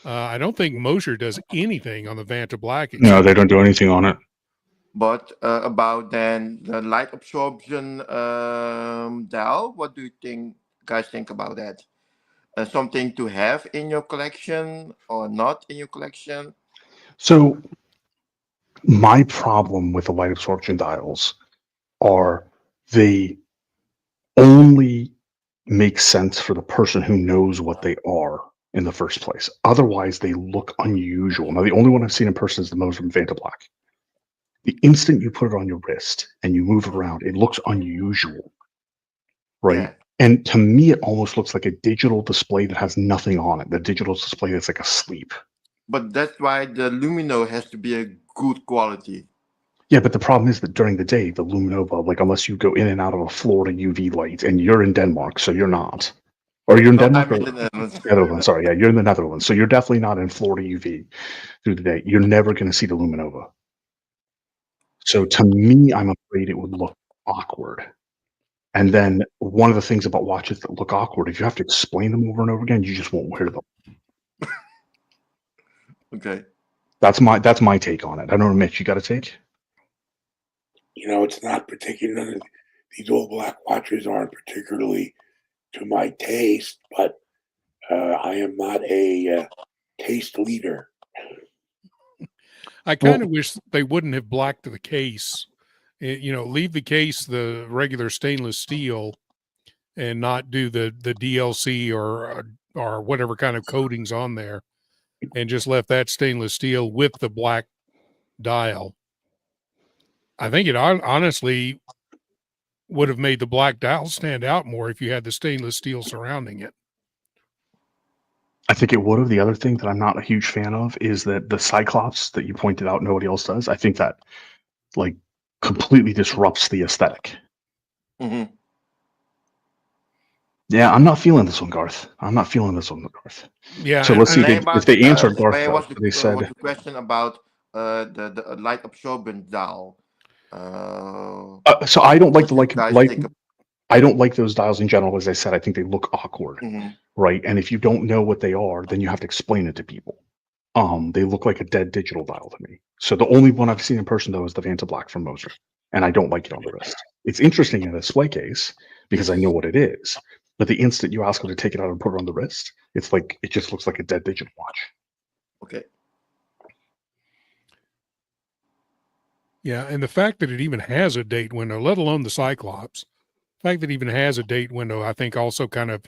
I don't think Moser does anything on the Vanta Black. No, they don't do anything on it. But about then the light absorption dial, what do you guys think about that? Something to have in your collection or not in your collection? So my problem with the light absorption dials are they only make sense for the person who knows what they are in the first place. Otherwise, they look unusual. Now, the only one I've seen in person is the Moser Vanta Black. The instant you put it on your wrist and you move it around, it looks unusual, right? Yeah. And to me, it almost looks like a digital display that has nothing on it. The digital display that's like asleep. But that's why the Lumino has to be a good quality. Yeah, but the problem is that during the day, the Luminova, like unless you go in and out of a Florida UV light, and you're in Denmark, so you're not. Or you're in Denmark? I'm in the Netherlands. Netherlands, sorry, yeah, you're in the Netherlands, so you're definitely not in Florida UV through the day. You're never going to see the Luminova. So to me, I'm afraid it would look awkward. And then one of the things about watches that look awkward, if you have to explain them over and over again, you just won't wear them. Okay. That's my take on it. I don't know, Mitch, you got a take? It's not particularly, these all black watches aren't particularly to my taste, but I am not a taste leader. I kind of wish they wouldn't have blacked the case. Leave the case the regular stainless steel and not do the DLC or whatever kind of coatings on there, and just left that stainless steel with the black dial. I think it honestly would have made the black dial stand out more if you had the stainless steel surrounding it. I think it would have. The other thing that I'm not a huge fan of is that the Cyclops that you pointed out nobody else does. I think that like completely disrupts the aesthetic. Mm-hmm. Yeah, I'm not feeling this one, Garth. I'm not feeling this one, Garth. Yeah. So let's see if they answered Garth. They said what's the question about the light absorbent dial. So I don't like the I don't like those dials in general. As I said, I think they look awkward, right? And if you don't know what they are, then you have to explain it to people. They look like a dead digital dial to me. So the only one I've seen in person though is the Vanta Black from Moser, and I don't like it on the wrist. It's interesting in a display case because I know what it is, but the instant you ask them to take it out and put it on the wrist, it's like it just looks like a dead digital watch. Okay. Yeah, and the fact that it even has a date window, let alone the Cyclops, the fact that it even has a date window, I think also kind of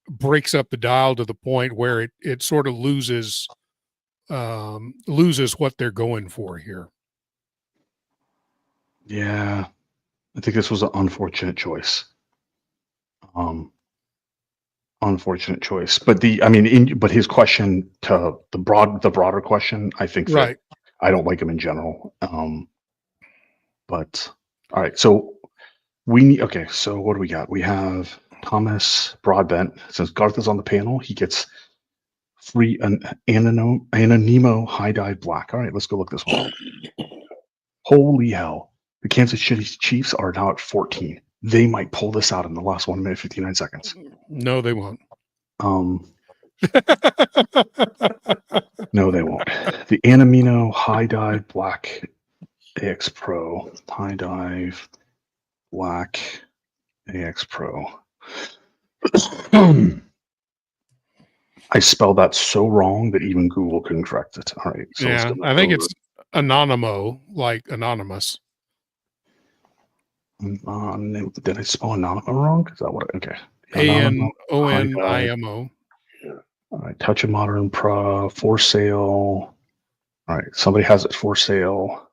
breaks up the dial to the point where it sort of loses what they're going for here. Yeah, I think this was an unfortunate choice. Unfortunate choice, but but his question to the broader question, I think that Right. I don't like him in general. But all right, so so what do we got? We have Thomas Broadbent. Since Garth is on the panel, he gets free an Anonimo high dive black. All right, let's go look this one. Holy hell. The Kansas City Chiefs are now at 14. They might pull this out in the last 1 minute, 59 seconds. No, they won't. No, they won't. The Anonimo high dive black AX Pro. High dive black AX Pro. I spelled that so wrong that even Google couldn't correct it. All right. So yeah, I think it's Anonimo, like anonymous. Did I spell Anonimo wrong? Is that what? Okay. Anonimo. Yeah. All right, Touch of Modern Pro for sale. All right, somebody has it for sale.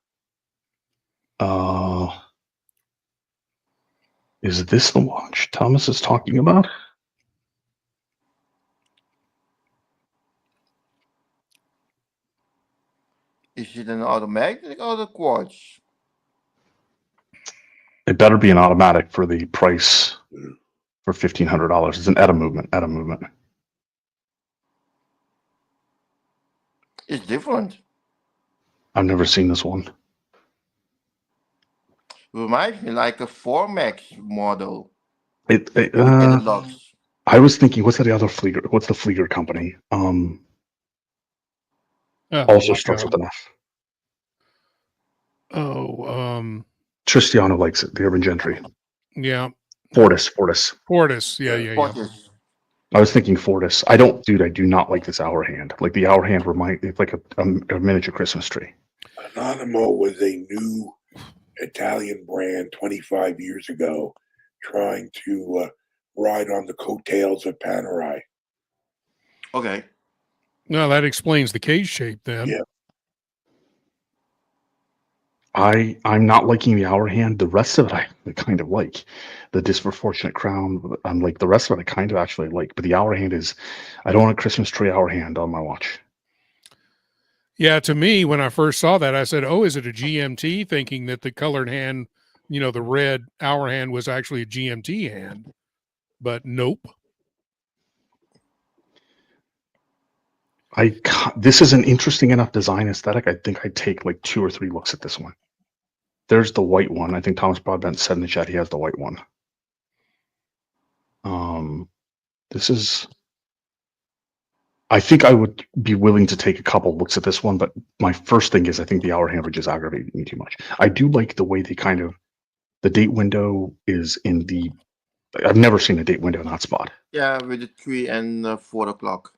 Is this the watch Thomas is talking about? Is it an automatic or the quartz? It better be an automatic for the price for $1,500. It's an ETA movement. It's different. I've never seen this one. Reminds me like a 4Max model. It Look at the locks. I was thinking, what's the other Flieger? What's the Flieger company? Also starts with an F. Tristiano likes it. The Urban Gentry. Yeah. Fortis. Yeah. Fortis. I was thinking Fortis. I do not like this hour hand. Like the hour hand it's like a miniature Christmas tree. Anonimo was a new Italian brand 25 years ago, trying to ride on the coattails of Panerai. Okay. No, that explains the case shape then. Yeah. I'm not liking the hour hand. The rest of it I kind of like. The disproportionate crown, I'm like, the rest of it I kind of actually like. But the hour hand I don't want a Christmas tree hour hand on my watch. Yeah, to me, when I first saw that, I said, oh, is it a GMT? Thinking that the colored hand, the red hour hand was actually a GMT hand. But nope. This is an interesting enough design aesthetic. I think I'd take like 2 or 3 looks at this one. There's the white one. I think Thomas Broadbent said in the chat he has the white one. I think I would be willing to take a couple looks at this one, but my first thing is I think the hour hand would just aggravate me too much. I do like the way the date window is in the. I've never seen a date window in that spot. Yeah, with the 3 and 4 o'clock.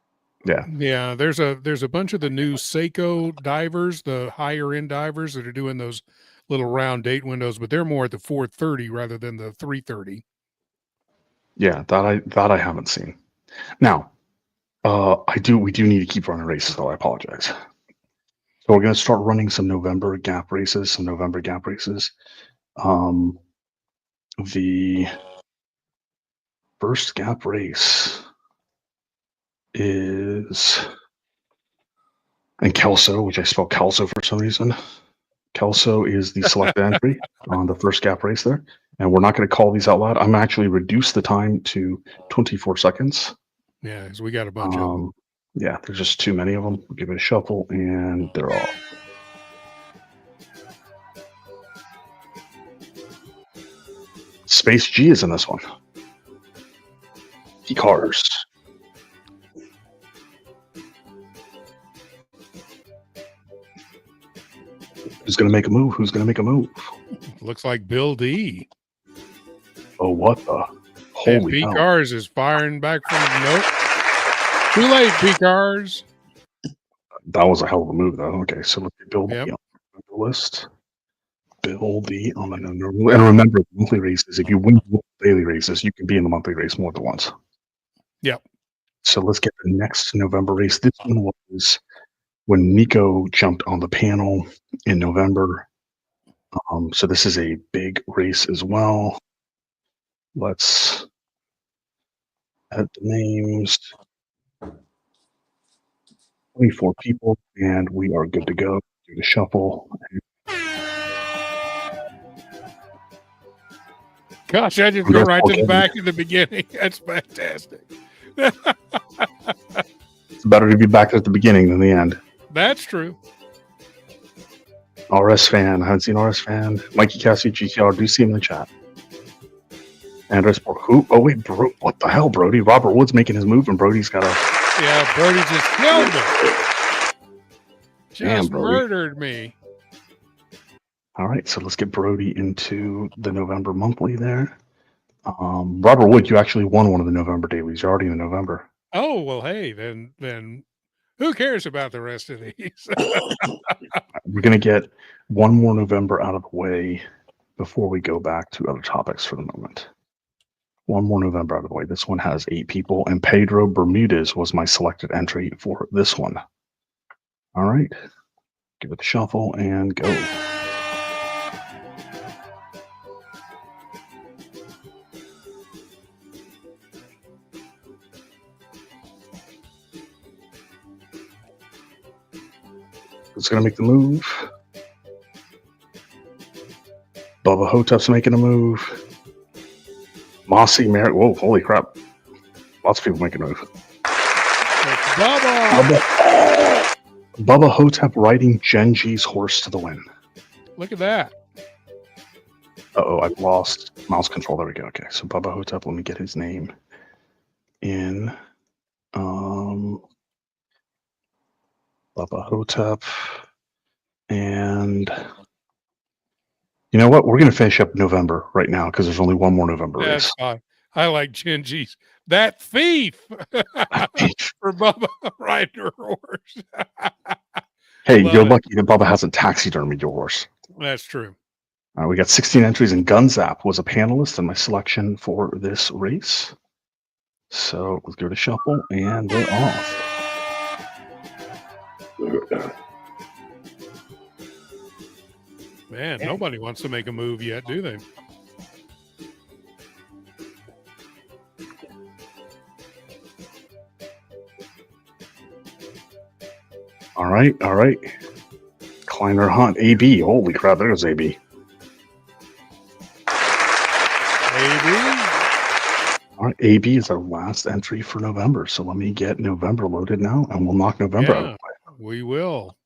Yeah. There's a bunch of the new Seiko divers, the higher end divers that are doing those little round date windows, but they're more at the 4:30 rather than the 3:30. Yeah, that I haven't seen. Now, we do need to keep running races though. I apologize. So we're going to start running some November gap races. The first gap race is in Kelso, which I spelled Kelso for some reason. Kelso is the selected entry on the first gap race there. And we're not going to call these out loud. I'm actually reduce the time to 24 seconds. Yeah, because we got a bunch of them. Yeah, there's just too many of them. We'll give it a shuffle, and they're off. Space G is in this one. Cars. Who's going to make a move? Looks like Bill D. Oh, what the? Holy hell. Cars is firing back from nope. Too late, P-Cars. That was a hell of a move, though. Okay, so let's get Bill D on the list. Bill D on the number. And remember, the monthly races, if you win the daily races, you can be in the monthly race more than once. Yep. So let's get the next November race. This one was when Nico jumped on the panel in November. So this is a big race as well. Let's add the names. 24 people, and we are good to go. Do the shuffle. Gosh, I just go right to the back in the beginning. That's fantastic. It's better to be back at the beginning than the end. That's true. RS fan. I haven't seen RS fan. Mikey Cassie, GTR. Do see him in the chat. Andres who? Oh, wait, bro. What the hell, Brody? Robert Wood's making his move, and Brody's got a. Yeah, Brody just killed me. Just murdered me. All right, so let's get Brody into the November monthly there. Robert Wood, you actually won one of the November dailies. You're already in November. Oh, well, hey, then who cares about the rest of these? We're going to get one more November out of the way before we go back to other topics for the moment. One more November out of the way. This one has 8 people, and Pedro Bermudez was my selected entry for this one. All right. Give it a shuffle and go. It's going to make the move. Bubba Hotep's making a move. Mossy Merrick. Whoa, holy crap. Lots of people making a move. Bubba Hotep riding Genji's horse to the win. Look at that. Uh-oh, I've lost mouse control. There we go. Okay, so Bubba Hotep, let me get his name in. Bubba Hotep. And you know what? We're going to finish up November right now because there's only one more November race. Fine. I like Genji's. That thief for Bubba riding her horse. Hey, you're lucky that Bubba hasn't taxidermied your horse. That's true. We got 16 entries, and Gunzap was a panelist in my selection for this race. So let's give it a shuffle, and they're off. Man, nobody wants to make a move yet, do they? All right. Kleiner Hunt, AB. Holy crap, there's AB. All right, AB is our last entry for November. So let me get November loaded now, and we'll knock November out of the way. We will.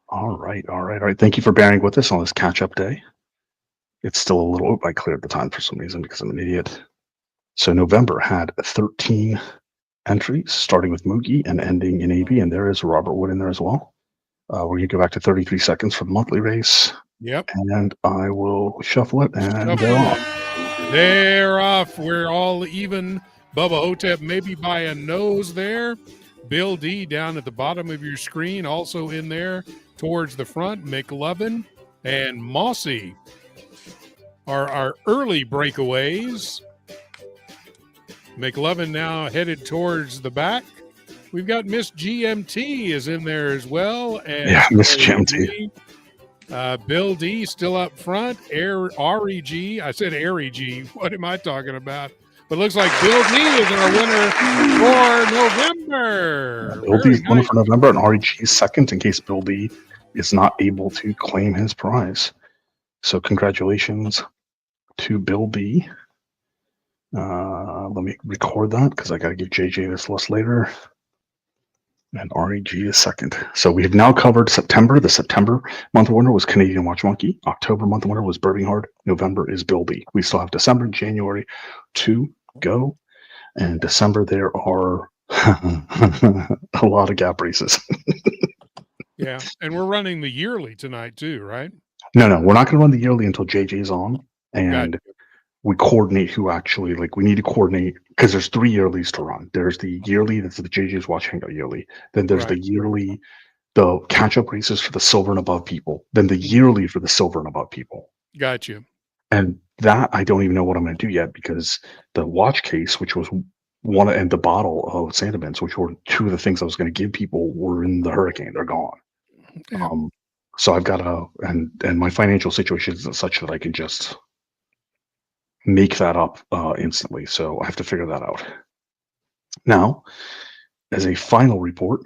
All right. Thank you for bearing with us on this catch-up day. It's still a little... I cleared the time for some reason because I'm an idiot. So November had 13 entries, starting with Mookie and ending in AB, and there is Robert Wood in there as well. We're going to go back to 33 seconds for the monthly race. Yep. And I will shuffle it, and they're off. They're off. We're all even. Bubba Hotep maybe by a nose there. Bill D down at the bottom of your screen, also in there towards the front. McLovin and Mossy are our early breakaways. McLovin now headed towards the back. We've got Miss GMT is in there as well. And yeah, Miss GMT. Bill D still up front. REG. I said REG. What am I talking about? But it looks like Bill D is our winner for November. Bill D is winner for November, and REG is second in case Bill D is not able to claim his prize. So congratulations to Bill D. Let me record that because I got to give JJ this list later. And REG is second. So we have now covered September. The September month winner was Canadian Watch Monkey. October month winner was Birminghard. November is Bill D. We still have December and January to go. And December, there are a lot of gap races. Yeah. And we're running the yearly tonight too, right? No, we're not going to run the yearly until JJ's on. And we coordinate who actually, we need to coordinate because there's 3 yearlies to run. There's the yearly, that's the JJ's Watch Hangout yearly. Then there's the yearly, the catch-up races for the silver and above people. Then the yearly for the silver and above people. Got you. And that, I don't even know what I'm going to do yet because the watch case, which was one, and the bottle of Santa Bins, which were 2 of the things I was going to give people, were in the hurricane. They're gone. Yeah. So I've got to, and my financial situation isn't such that I can just make that up instantly. So I have to figure that out. Now, as a final report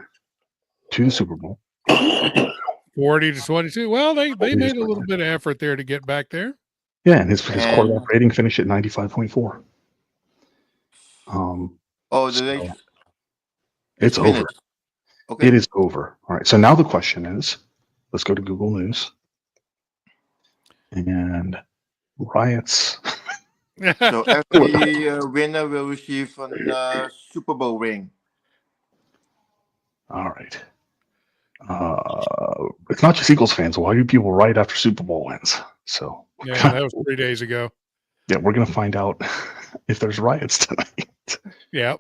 to the Super Bowl. 40-22. Well, they made a little bit of effort there to get back there. Yeah, and his quarterback rating finished at 95.4. It's over. Okay. It is over. All right. So now the question is, let's go to Google News. And riots. So every winner will receive a Super Bowl ring. All right. It's not just Eagles fans. Why do people riot after Super Bowl wins? So yeah, that was 3 days ago. Yeah, we're gonna find out if there's riots tonight. Yeah.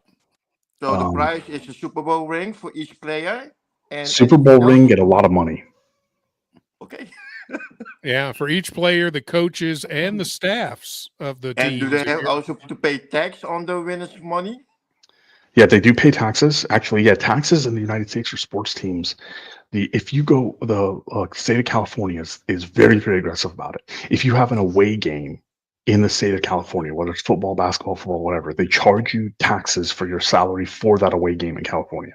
So the prize is a Super Bowl ring for each player. And Super Bowl ring, get a lot of money. Okay. Yeah, for each player, the coaches and the staffs of the And do teams. they have also to pay tax on the winners' money? Yeah, they do pay taxes. Actually, yeah, taxes in the United States for sports teams. If you go, the state of California is very, very aggressive about it. If you have an away game in the state of California, whether it's football, basketball, football, whatever, they charge you taxes for your salary for that away game in California.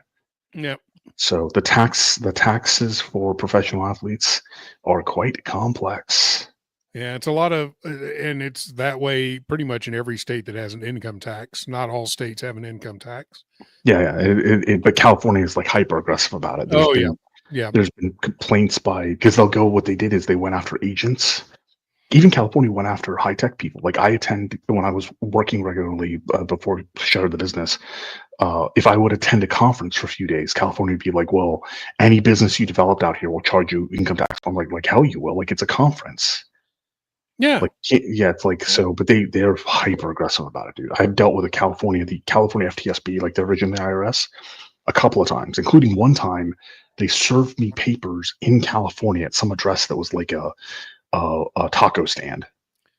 Yep. So the taxes for professional athletes are quite complex. Yeah, it's a lot of, and it's that way pretty much in every state that has an income tax. Not all states have an income tax. Yeah. But California is like hyper aggressive about it. Yeah. There's been complaints because what they did is they went after agents. Even California went after high tech people. Like when I was working regularly before I started the business, if I would attend a conference for a few days, California would be like, well, any business you developed out here will charge you income tax. I'm like hell you will. Like, it's a conference. Yeah. It's like, so, but they're hyper aggressive about it, dude. I've dealt with the California FTSB, like the original IRS, a couple of times, including one time they served me papers in California at some address that was like a taco stand.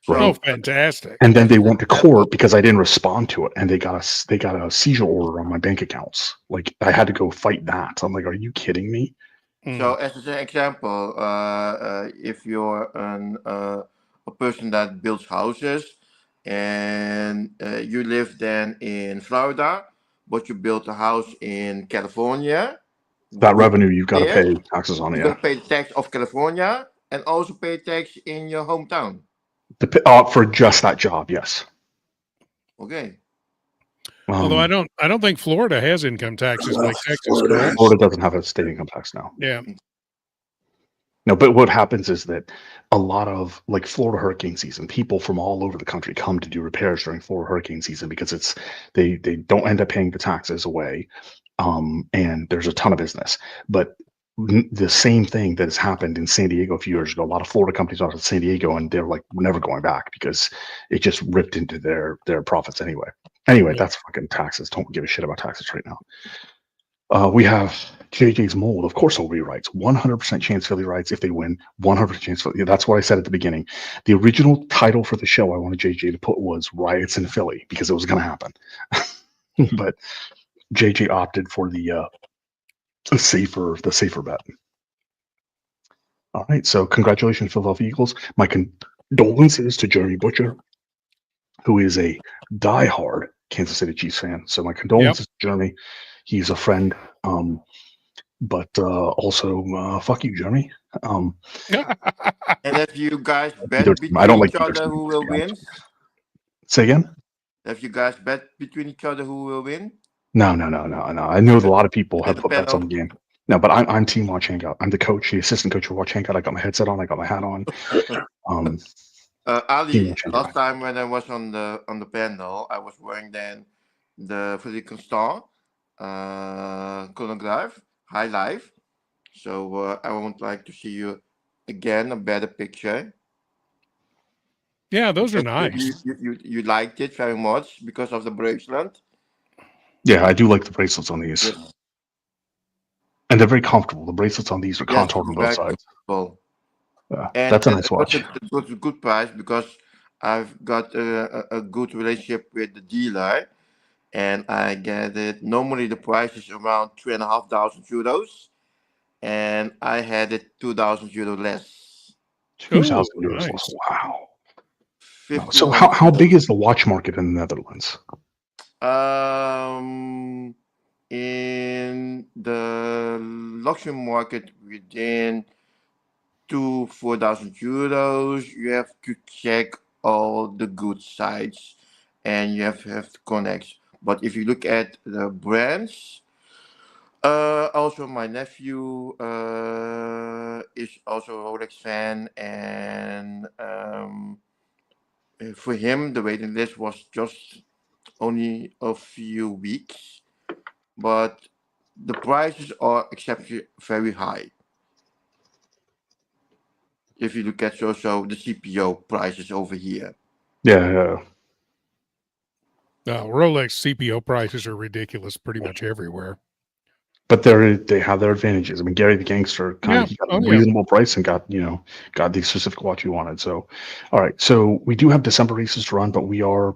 So, Oh, fantastic. And then they went to court because I didn't respond to it, and they got a seizure order on my bank accounts. Like, I had to go fight that. I'm like, are you kidding me? So, as an example, if you're a person that builds houses and you live then in Florida, but you built a house in California, That revenue you've got to pay taxes on it. You're going to pay the tax of California and also pay tax in your hometown. For just that job, yes. Okay. Although I don't think Florida has income taxes like Texas. Florida doesn't have a state income tax now. Yeah. No, but what happens is that a lot of, like, Florida hurricane season, people from all over the country come to do repairs during Florida hurricane season because they don't end up paying the taxes away, and there's a ton of business. But the same thing that has happened in San Diego a few years ago, a lot of Florida companies went to San Diego and they're like, we're never going back because it just ripped into their profits anyway. Anyway, that's fucking taxes. Don't give a shit about taxes right now. We have JJ's mold. Of course, he'll rewrites. 100% chance Philly writes if they win. 100% chance Philly. That's what I said at the beginning. The original title for the show I wanted JJ to put was Riots in Philly because it was going to happen. But JJ opted for the safer bet. All right. So congratulations, Philadelphia Eagles. My condolences to Jeremy Butcher, who is a diehard Kansas City Chiefs fan. So my condolences to Jeremy. He's a friend. But also, fuck you, Jeremy. And have you guys bet between each other who will win? Say again? Have you guys bet between each other who will win? No. I know a lot of people have put bets on the game. No, but I'm Team Watch Hangout. I'm the coach, the assistant coach for Watch Hangout. I got my headset on. I got my hat on. Ali, last time when I was on the panel, I was wearing then the Vertical Star chronograph high life. So I would like to see you again, a better picture. Yeah, those are nice. You liked it very much because of the bracelet. Yeah, I do like the bracelets on these. Yes. And they're very comfortable. The bracelets on these are contoured on both sides. That's a nice watch. It was a good price because I've got a good relationship with the dealer, and I get it. Normally the price is around €3,500, and I had it €2,000 less. €2,000 less. Wow. So how big is the watch market in the Netherlands? In the luxury market within €4,000, you have to check all the good sites and you have to connect. But if you look at the brands, also my nephew is also a Rolex fan, and for him the waiting list was just only a few weeks, but the prices are exceptionally very high. If you look at also the CPO prices over here. Yeah. Rolex CPO prices are ridiculous pretty much everywhere. But they have their advantages. I mean, Gary the Gangster he got a reasonable price and got the specific watch he wanted. So, all right. So we do have December races to run, but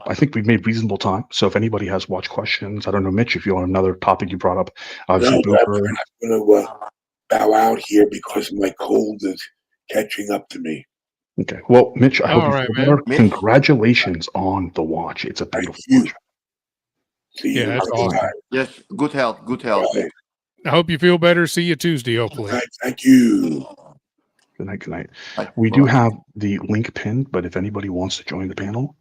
I think we've made reasonable time. So if anybody has watch questions, I don't know, Mitch, if you want another topic you brought up, obviously No, I'm going to bow out here because my cold is catching up to me. Okay. Well, Mitch, I hope you feel better. Mitch? Congratulations on the watch. It's a beautiful watch. See you. That's awesome. Yes, good health. Good health. Right. I hope you feel better. See you Tuesday, hopefully. Right, thank you. Good night. Good night. We do have the link pinned, but if anybody wants to join the panel,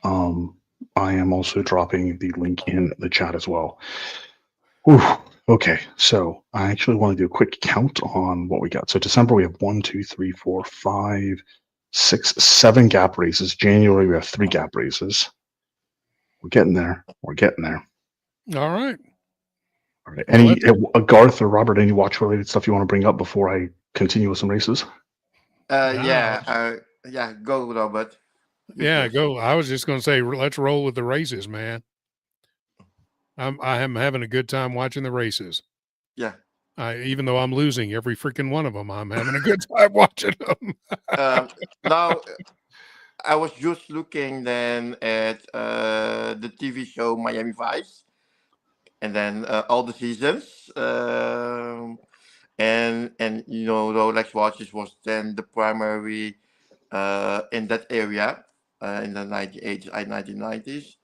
I am also dropping the link in the chat as well. Whew. Okay, so I actually want to do a quick count on what we got. So December, we have 1, 2, 3, 4, 5, 6, 7 gap races. January, we have 3 gap races. We're getting there. We're getting there. All right. All right. Any Garth or Robert, any watch related stuff you want to bring up before I continue with some races? Yeah, go, Robert. Yeah, go. I was just going to say, let's roll with the races, man. I am having a good time watching the races. Yeah. Even though I'm losing every freaking one of them, I'm having a good time watching them. Now, I was just looking then at the TV show Miami Vice, and then all the seasons, and Rolex watches was then the primary in that area in the 1980s and 1990s,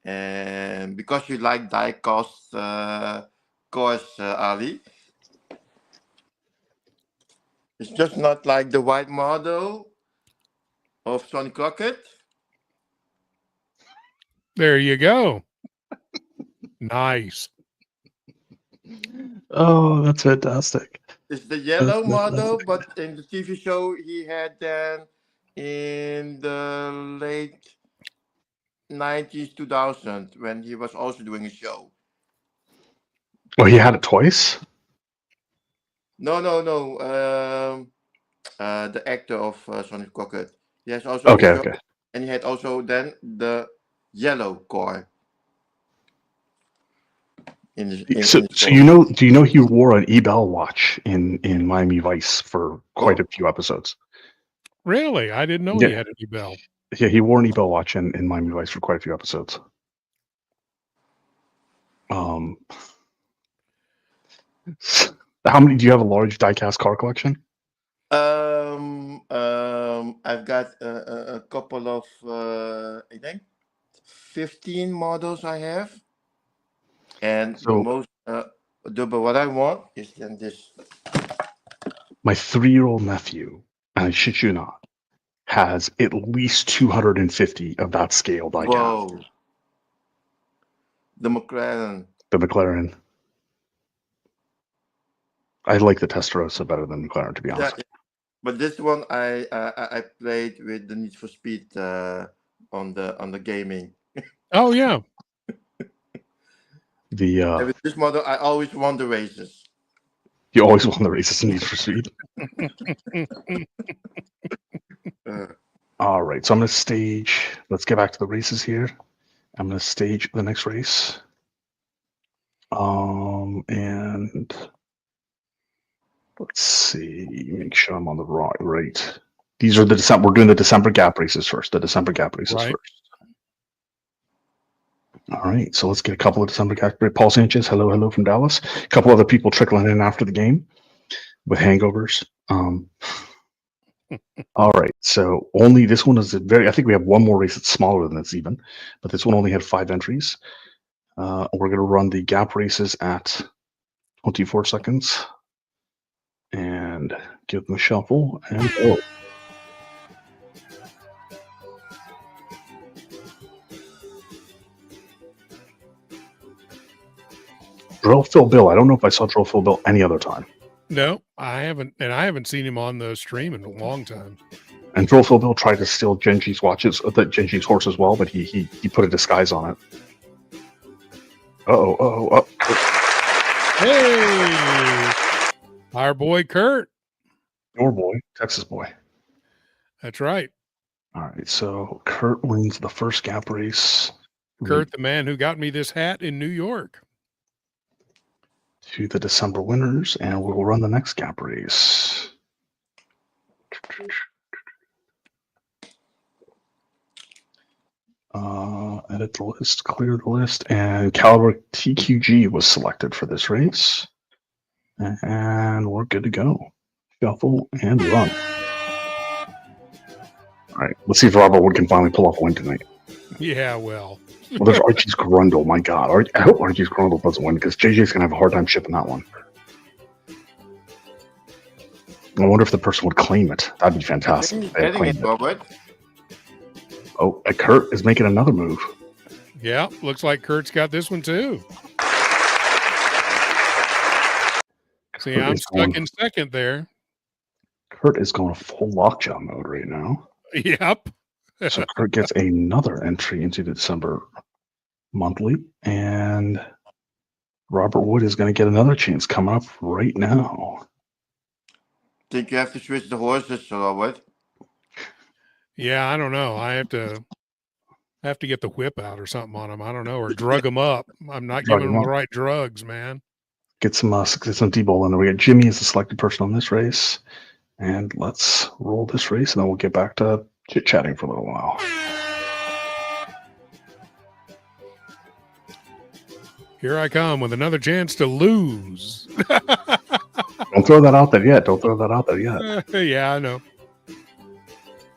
and because you like die-cast course, Ali, it's just not like the white model of Sonny Crockett. There you go. Nice. Oh, that's fantastic. It's the yellow model, but in the TV show he had then in the late 90s, 2000, when he was also doing a show. Well, he had it twice? No. The actor of Sonny Crockett. He has also Okay. and he had also then the yellow core. So do you know he wore an Ebel watch in Miami Vice for quite a few episodes? Really? I didn't know he had an Ebel. Yeah, he wore an Ebel watch in Miami Vice for quite a few episodes. How many do you have? A large die-cast car collection? I've got a couple of I think 15 models I have, and So, most what I want is then this. My 3-year-old nephew, and I shit you not, has at least 250 of that scale die-cast. Whoa! The McLaren. The McLaren. I like the Testarossa better than McLaren, to be honest. Yeah, but this one I played with the Need for Speed on the gaming. Oh yeah. And with this model, I always won the races. You always won the races in Need for Speed. All right, so I'm going to stage. Let's get back to the races here. I'm going to stage the next race. And let's see, make sure I'm on the right. These are the December. We're doing the December gap races first. First. All right, so let's get a couple of December gap. Paul Sanchez, hello from Dallas. A couple other people trickling in after the game with hangovers. All right, so only this one is I think we have one more race that's smaller than this even, but this one only had 5 entries. We're going to run the gap races at 24 seconds and give them a shuffle and go. Drill Phil Bill. I don't know if I saw Drill Phil Bill any other time. No, I haven't, and I haven't seen him on the stream in a long time. And Drill Phil Bill tried to steal Genji's watches, Genji's horse as well, but he put a disguise on it. Oh. Hey, our boy Kurt. Your boy, Texas boy. That's right. All right, so Kurt wins the first gap race. Kurt, the man who got me this hat in New York. to the December winners, and we'll run the next gap race. Edit the list, clear the list, and caliber TQG was selected for this race. And we're good to go. Shuffle and run. All right, let's see if Robert Wood can finally pull off a win tonight. Yeah, well. Well, there's Archie's Grundle. My God, I hope Archie's Grundle doesn't win because JJ's gonna have a hard time shipping that one. I wonder if the person would claim it. That'd be fantastic. If they had claimed it. Robert. Oh, Kurt is making another move. Yeah, looks like Kurt's got this one too. See, I'm stuck in second there. Kurt is going full lockjaw mode right now. Yep. So Kurt gets another entry into the December monthly, and Robert Wood is going to get another chance coming up right now. Think you have to switch the horses, Robert? Yeah, I don't know. I have to get the whip out or something on them. I don't know, or drug them up. I'm not giving them the right drugs, man. Get some D-ball in there. We got Jimmy as the selected person on this race, and let's roll this race, and then we'll get back to chit-chatting for a little while. Here I come with another chance to lose. Don't throw that out there yet. Don't throw that out there yet. Yeah, I know.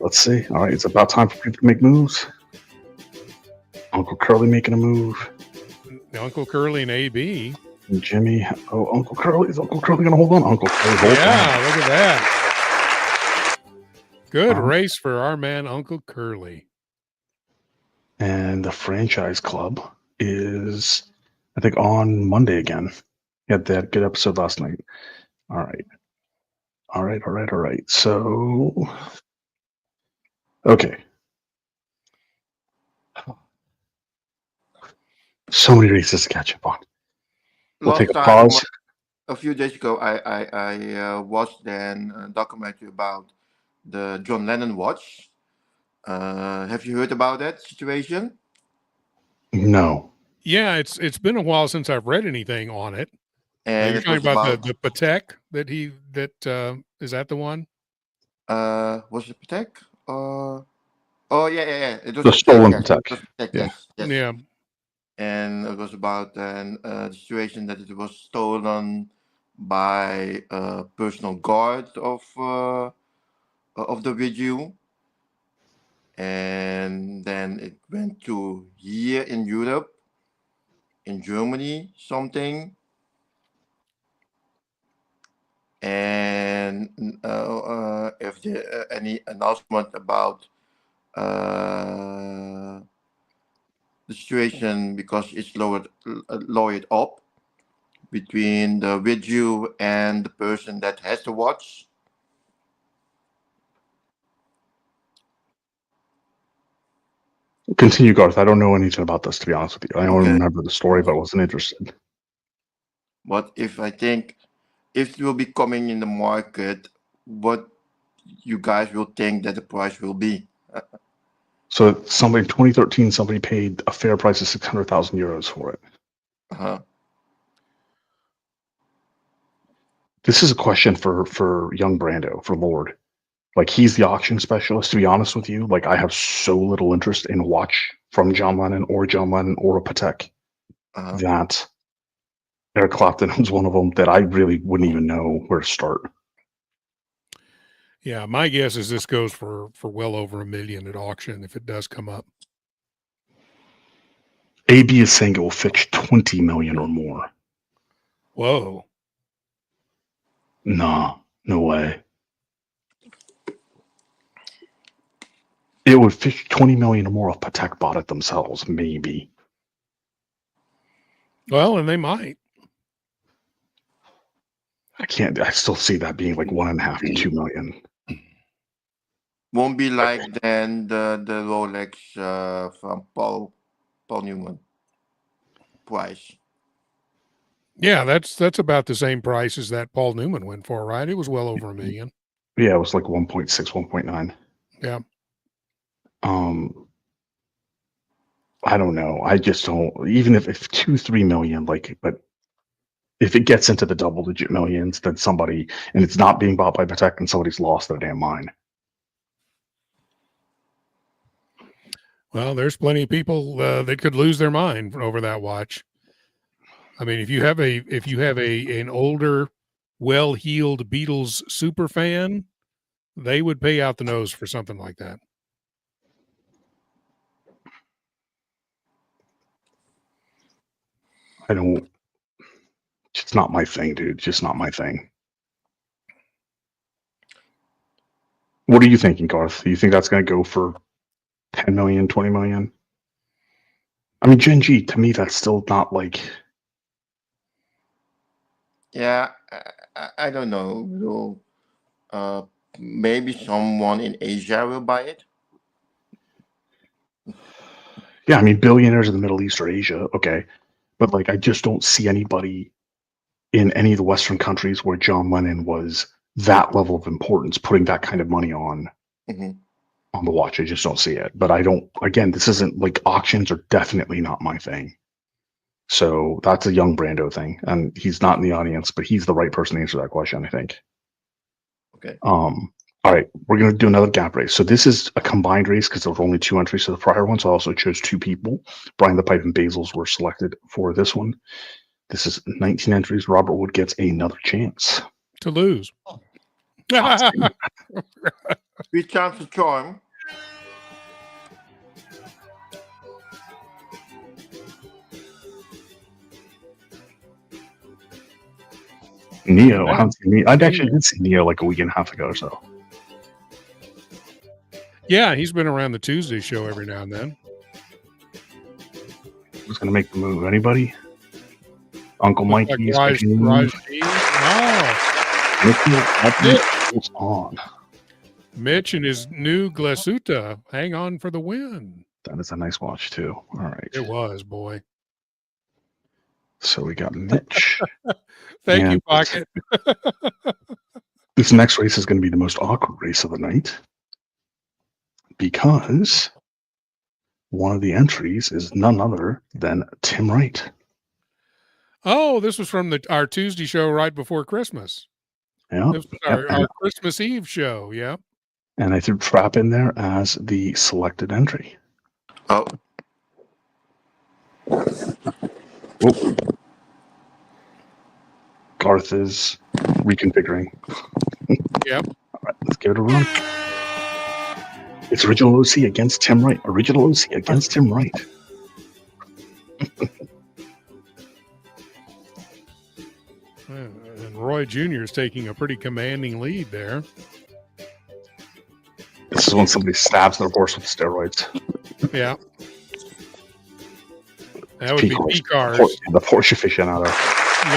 Let's see. All right, it's about time for people to make moves. Uncle Curly making a move. Uncle Curly and AB. And Jimmy. Oh, Uncle Curly. Is Uncle Curly going to hold on? Uncle Curly, hold on. Yeah, look at that. Good race for our man, Uncle Curly. And the franchise club is, I think, on Monday again. Had that good episode last night. All right. So, okay. So many races to catch up on. We'll take a pause. A few days ago, I watched a documentary about the John Lennon watch. Have you heard about that situation? No. Yeah, it's been a while since I've read anything on it. And you're talking about the Patek is that the one? Was it Patek? Oh yeah. It was the stolen Patek. Yes. Yeah. And it was about the situation that it was stolen by a personal guard of the video, and then it went to here in Europe, in Germany, something, and if there any announcement about the situation, because it's lawyered up between the video and the person that has the watch. Continue, Garth. I don't know anything about this, to be honest with you. I don't remember the story, but I wasn't interested. But if it will be coming in the market, what you guys will think that the price will be? So in 2013, somebody paid a fair price of 600,000 euros for it. This is a question for young Brando, for Lord. Like, he's the auction specialist, to be honest with you. Like, I have so little interest in a watch from John Lennon or a Patek that Eric Clapton was one of them that I really wouldn't even know where to start. Yeah, my guess is this goes for well over $1 million at auction if it does come up. AB is saying it will fetch 20 million or more. Whoa. No way. It would fetch 20 million or more if Patek bought it themselves, maybe. Well, and they might. I still see that being like 1.5 to 2 million. Won't be like then the Rolex from Paul Newman price. Yeah, that's about the same price as that Paul Newman went for, right? It was well over $1 million. Yeah, it was like 1.6, 1.9. Yeah. I don't know. I just don't. Even if 2-3 million, like, but if it gets into the double-digit millions, then somebody, and it's not being bought by Patek, and somebody's lost their damn mind. Well, there's plenty of people that could lose their mind over that watch. I mean, if you have an older, well-heeled Beatles super fan, they would pay out the nose for something like that. It's not my thing, dude. Just not my thing. What are you thinking, Garth? Do you think that's going to go for 10 million, 20 million? I mean, Gen G, to me, that's still not like... Yeah, I don't know. Maybe someone in Asia will buy it. Yeah, I mean, billionaires in the Middle East or Asia, okay. But, like, I just don't see anybody in any of the Western countries where John Lennon was that level of importance putting that kind of money on on the watch. I just don't see it. But I don't, again, this isn't like, auctions are definitely not my thing. So that's a young Brando thing. And he's not in the audience, but he's the right person to answer that question, I think. Okay. All right, we're going to do another gap race. So this is a combined race because there were only 2 entries to the prior one. So I also chose 2 people. Brian the Pipe and Basils were selected for this one. This is 19 entries. Robert Wood gets another chance to lose. 3 times the charm. Neo, I actually did see Neo like a week and a half ago or so. Yeah, he's been around the Tuesday show every now and then. Who's going to make the move? Anybody? Uncle Mikey's like on. Mitch and his new Glashütte. Hang on for the win. That is a nice watch too. All right. It was, boy. So we got Mitch. Thank you, Pocket. This next race is going to be the most awkward race of the night because one of the entries is none other than Tim Wright. Oh, this was from our Tuesday show right before Christmas. Yeah. This was our Christmas Eve show. Yeah. And I threw Trap in there as the selected entry. Oh. Whoop. Garth is reconfiguring. Yep. All right, let's give it a run. It's original OC against Tim Wright. Original OC against Tim Wright. And Roy Jr. is taking a pretty commanding lead there. This is when somebody stabs their horse with steroids. Yeah. That would be P-Cars. The Porsche aficionado.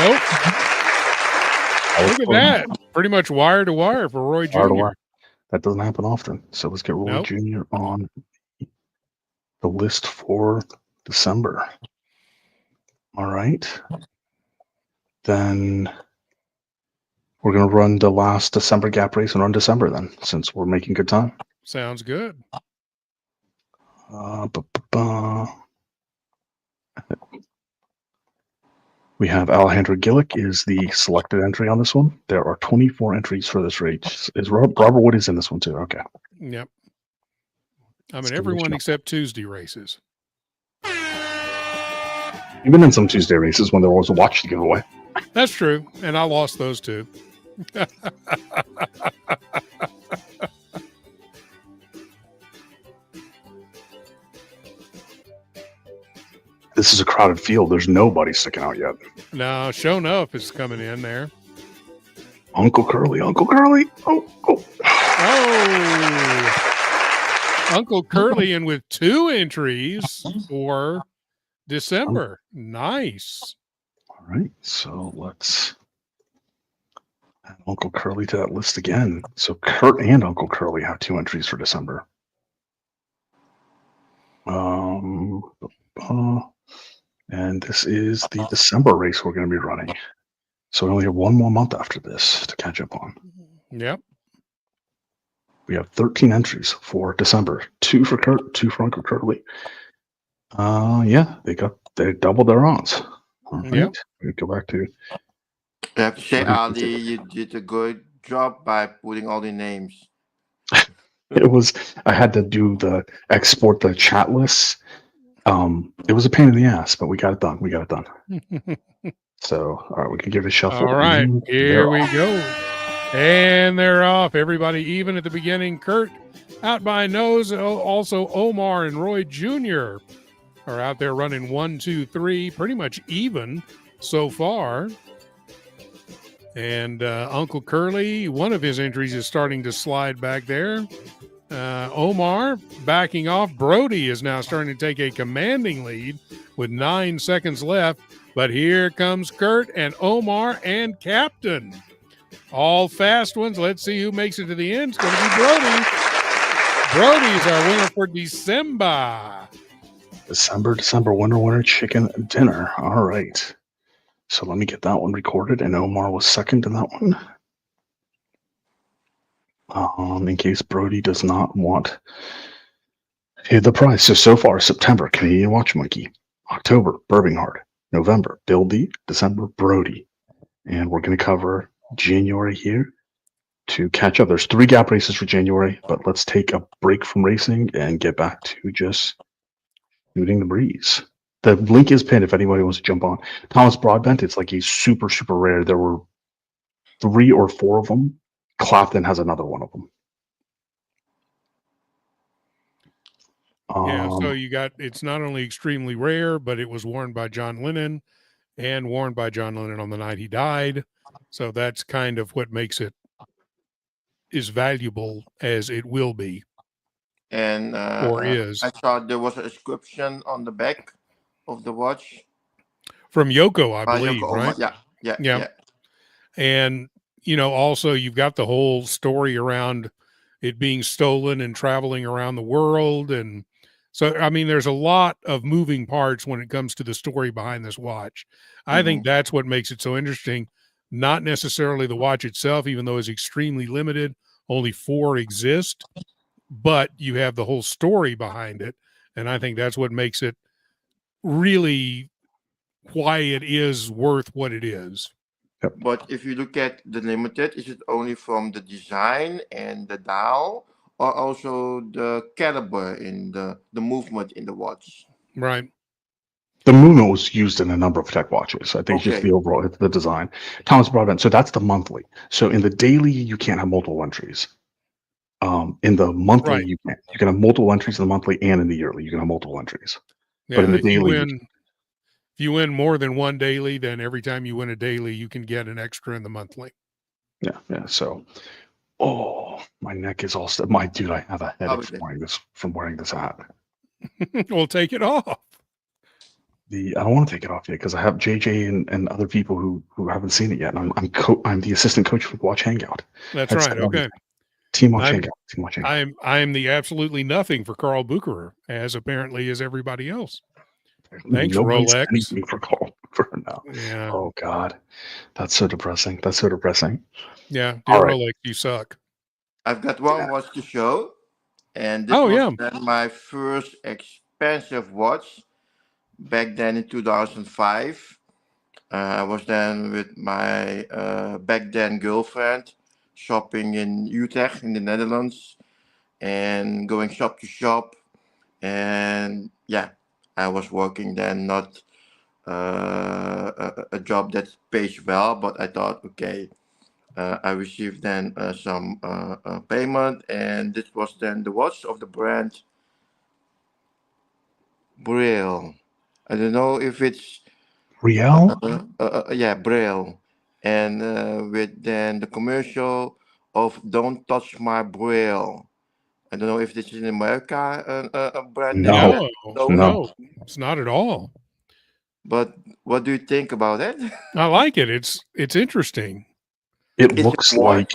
Nope. Look at that. Pretty much wire to wire for Roy Jr. Wire to wire. That doesn't happen often. So let's get Roy Jr. on the list for December. All right. Then we're going to run the last December gap race and run December then, since we're making good time. Sounds good. We have Alejandro Gillick is the selected entry on this one. There are 24 entries for this race. Robert Wood is in this one too. Okay. Yep. I mean, everyone except Tuesday races. You've been in some Tuesday races when there was a watch to give away. That's true. And I lost those too. This is a crowded field. There's nobody sticking out yet. No, Show Enough is coming in there. Uncle Curly. Oh. Uncle Curly in with 2 entries for December. Nice. All right. So let's add Uncle Curly to that list again. So Kurt and Uncle Curly have 2 entries for December. And this is the December race we're going to be running. So we only have 1 more month after this to catch up on. Yep. We have 13 entries for December. 2 for Kurt, 2 for Uncle Curly. Yeah, they doubled their odds. All right. Yep. We go back to I have to say, Very Ali, specific. you did a good job by putting all the names. It was, I had to do the export the chat lists. It was a pain in the ass, but we got it done. We got it done. So, all right, we can give it a shuffle. All right, and here they're we off. go. And they're off. Everybody even at the beginning. Kurt out by nose. Also, Omar and Roy Jr. are out there running 1, 2, 3, pretty much even so far. And Uncle Curly, one of his entries is starting to slide back there. Omar backing off. Brody is now starting to take a commanding lead with 9 seconds left. But here comes Kurt and Omar and Captain. All fast ones. Let's see who makes it to the end. It's going to be Brody. Brody's our winner for December. December, winner, chicken dinner. All right. So let me get that one recorded. And Omar was second in that one. In case Brody does not want the prize. So far, September, Canadian Watch Monkey. October, Birminghard. November, Bill D. December, Brody. And we're going to cover January here to catch up. There's 3 gap races for January, but let's take a break from racing and get back to just shooting the breeze. The link is pinned if anybody wants to jump on. Thomas Broadbent, it's like he's super, super rare. There were 3 or 4 of them. Clapton has another one of them. Yeah, so you got, it's not only extremely rare, but it was worn by John Lennon and worn by John Lennon on the night he died. So that's kind of what makes it as valuable as it will be. And or is. I saw there was an inscription on the back of the watch. From Yoko, I believe, Yoko right? Ono. Yeah. And, you know, also you've got the whole story around it being stolen and traveling around the world. And so, I mean, there's a lot of moving parts when it comes to the story behind this watch. I think that's what makes it so interesting. Not necessarily the watch itself, even though it's extremely limited, only 4 exist, but you have the whole story behind it. And I think that's what makes it really why it is worth what it is. But if you look at the limited, is it only from the design and the dial, or also the caliber in the movement in the watch? Right. The movement was used in a number of Patek watches. I think it's just the overall, the design. Thomas Broadbent. So that's the monthly. So in the daily, you can't have multiple entries. In the monthly, you can. You can have multiple entries in the monthly, and in the yearly, you can have multiple entries. Yeah, but in the daily, if you win more than one daily, then every time you win a daily, you can get an extra in the monthly. Yeah. So, my neck is all stiff. My dude, I have a headache from wearing this hat. Well, take it off. I don't want to take it off yet because I have JJ and other people who haven't seen it yet. And I'm the assistant coach for Watch Hangout. That's right. Okay. Team Watch Hangout. Team Watch Hangout. I'm the absolutely nothing for Carl Bucherer, as apparently is everybody else. Thanks, Nobody's Rolex. Anything for Carl Bucherer now. Yeah. Oh God, that's so depressing. Yeah, dear Rolex, you suck. I've got one watch to show, and this was then my first expensive watch back then in 2005. I was then with my back then girlfriend shopping in Utrecht in the Netherlands and going shop to shop. And yeah, I was working then, not a job that pays well, but I thought, okay, I received then some payment, and this was then the watch of the brand Braille. I don't know if it's Riel. Yeah, Braille, and with then the commercial of "Don't Touch My Braille." I don't know if this is in America a brand. No, it's not at all. But what do you think about it? I like it. It's interesting. It looks like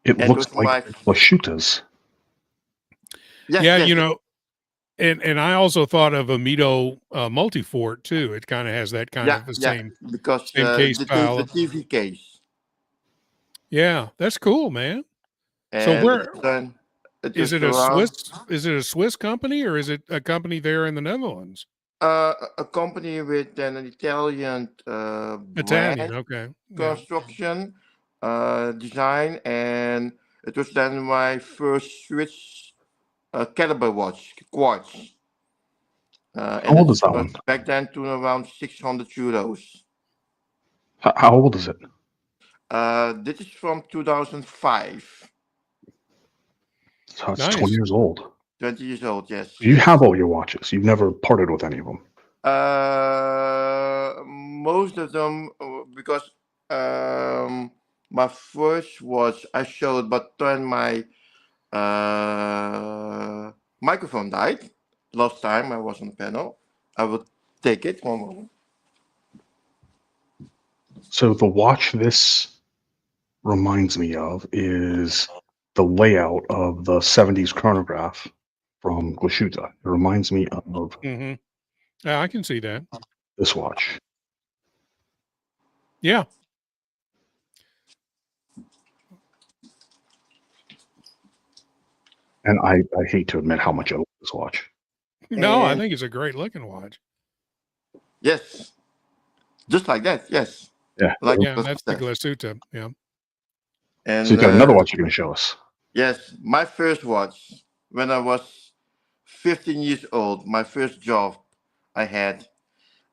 Glashütte's. Yes, you know, and I also thought of a Mito Multifort too. It kind of has that kind of the same because same case style. The TV case. Yeah, that's cool, man. And so where is it a Swiss? Is it a Swiss company or is it a company there in the Netherlands? A company with an Italian Italian. brand Okay. Yeah. construction design, and it was then my first Swiss caliber watch, quartz, How and old it is that was one? back then to around 600 euros. How old is it? This is from 2005. So it's 20 Nice. years old. 20 years old, yes, You yes. have all your watches. You've never parted with any of them. Most of them, because my first watch I showed, but then my microphone died. Last time I was on the panel. I will take it one moment. So the watch this reminds me of is the layout of the 70s chronograph from Glashütte. It reminds me of Hmm. Yeah, I can see that. this watch. Yeah. And I hate to admit how much I love this watch. No, I And think it's a great looking watch. yes, just like that. Yes, Yeah. like Yeah, that. that's the Glashütte. Yeah. So you And got another watch you're going to show us. yes, my first watch when I was 15 years old. My first job I had.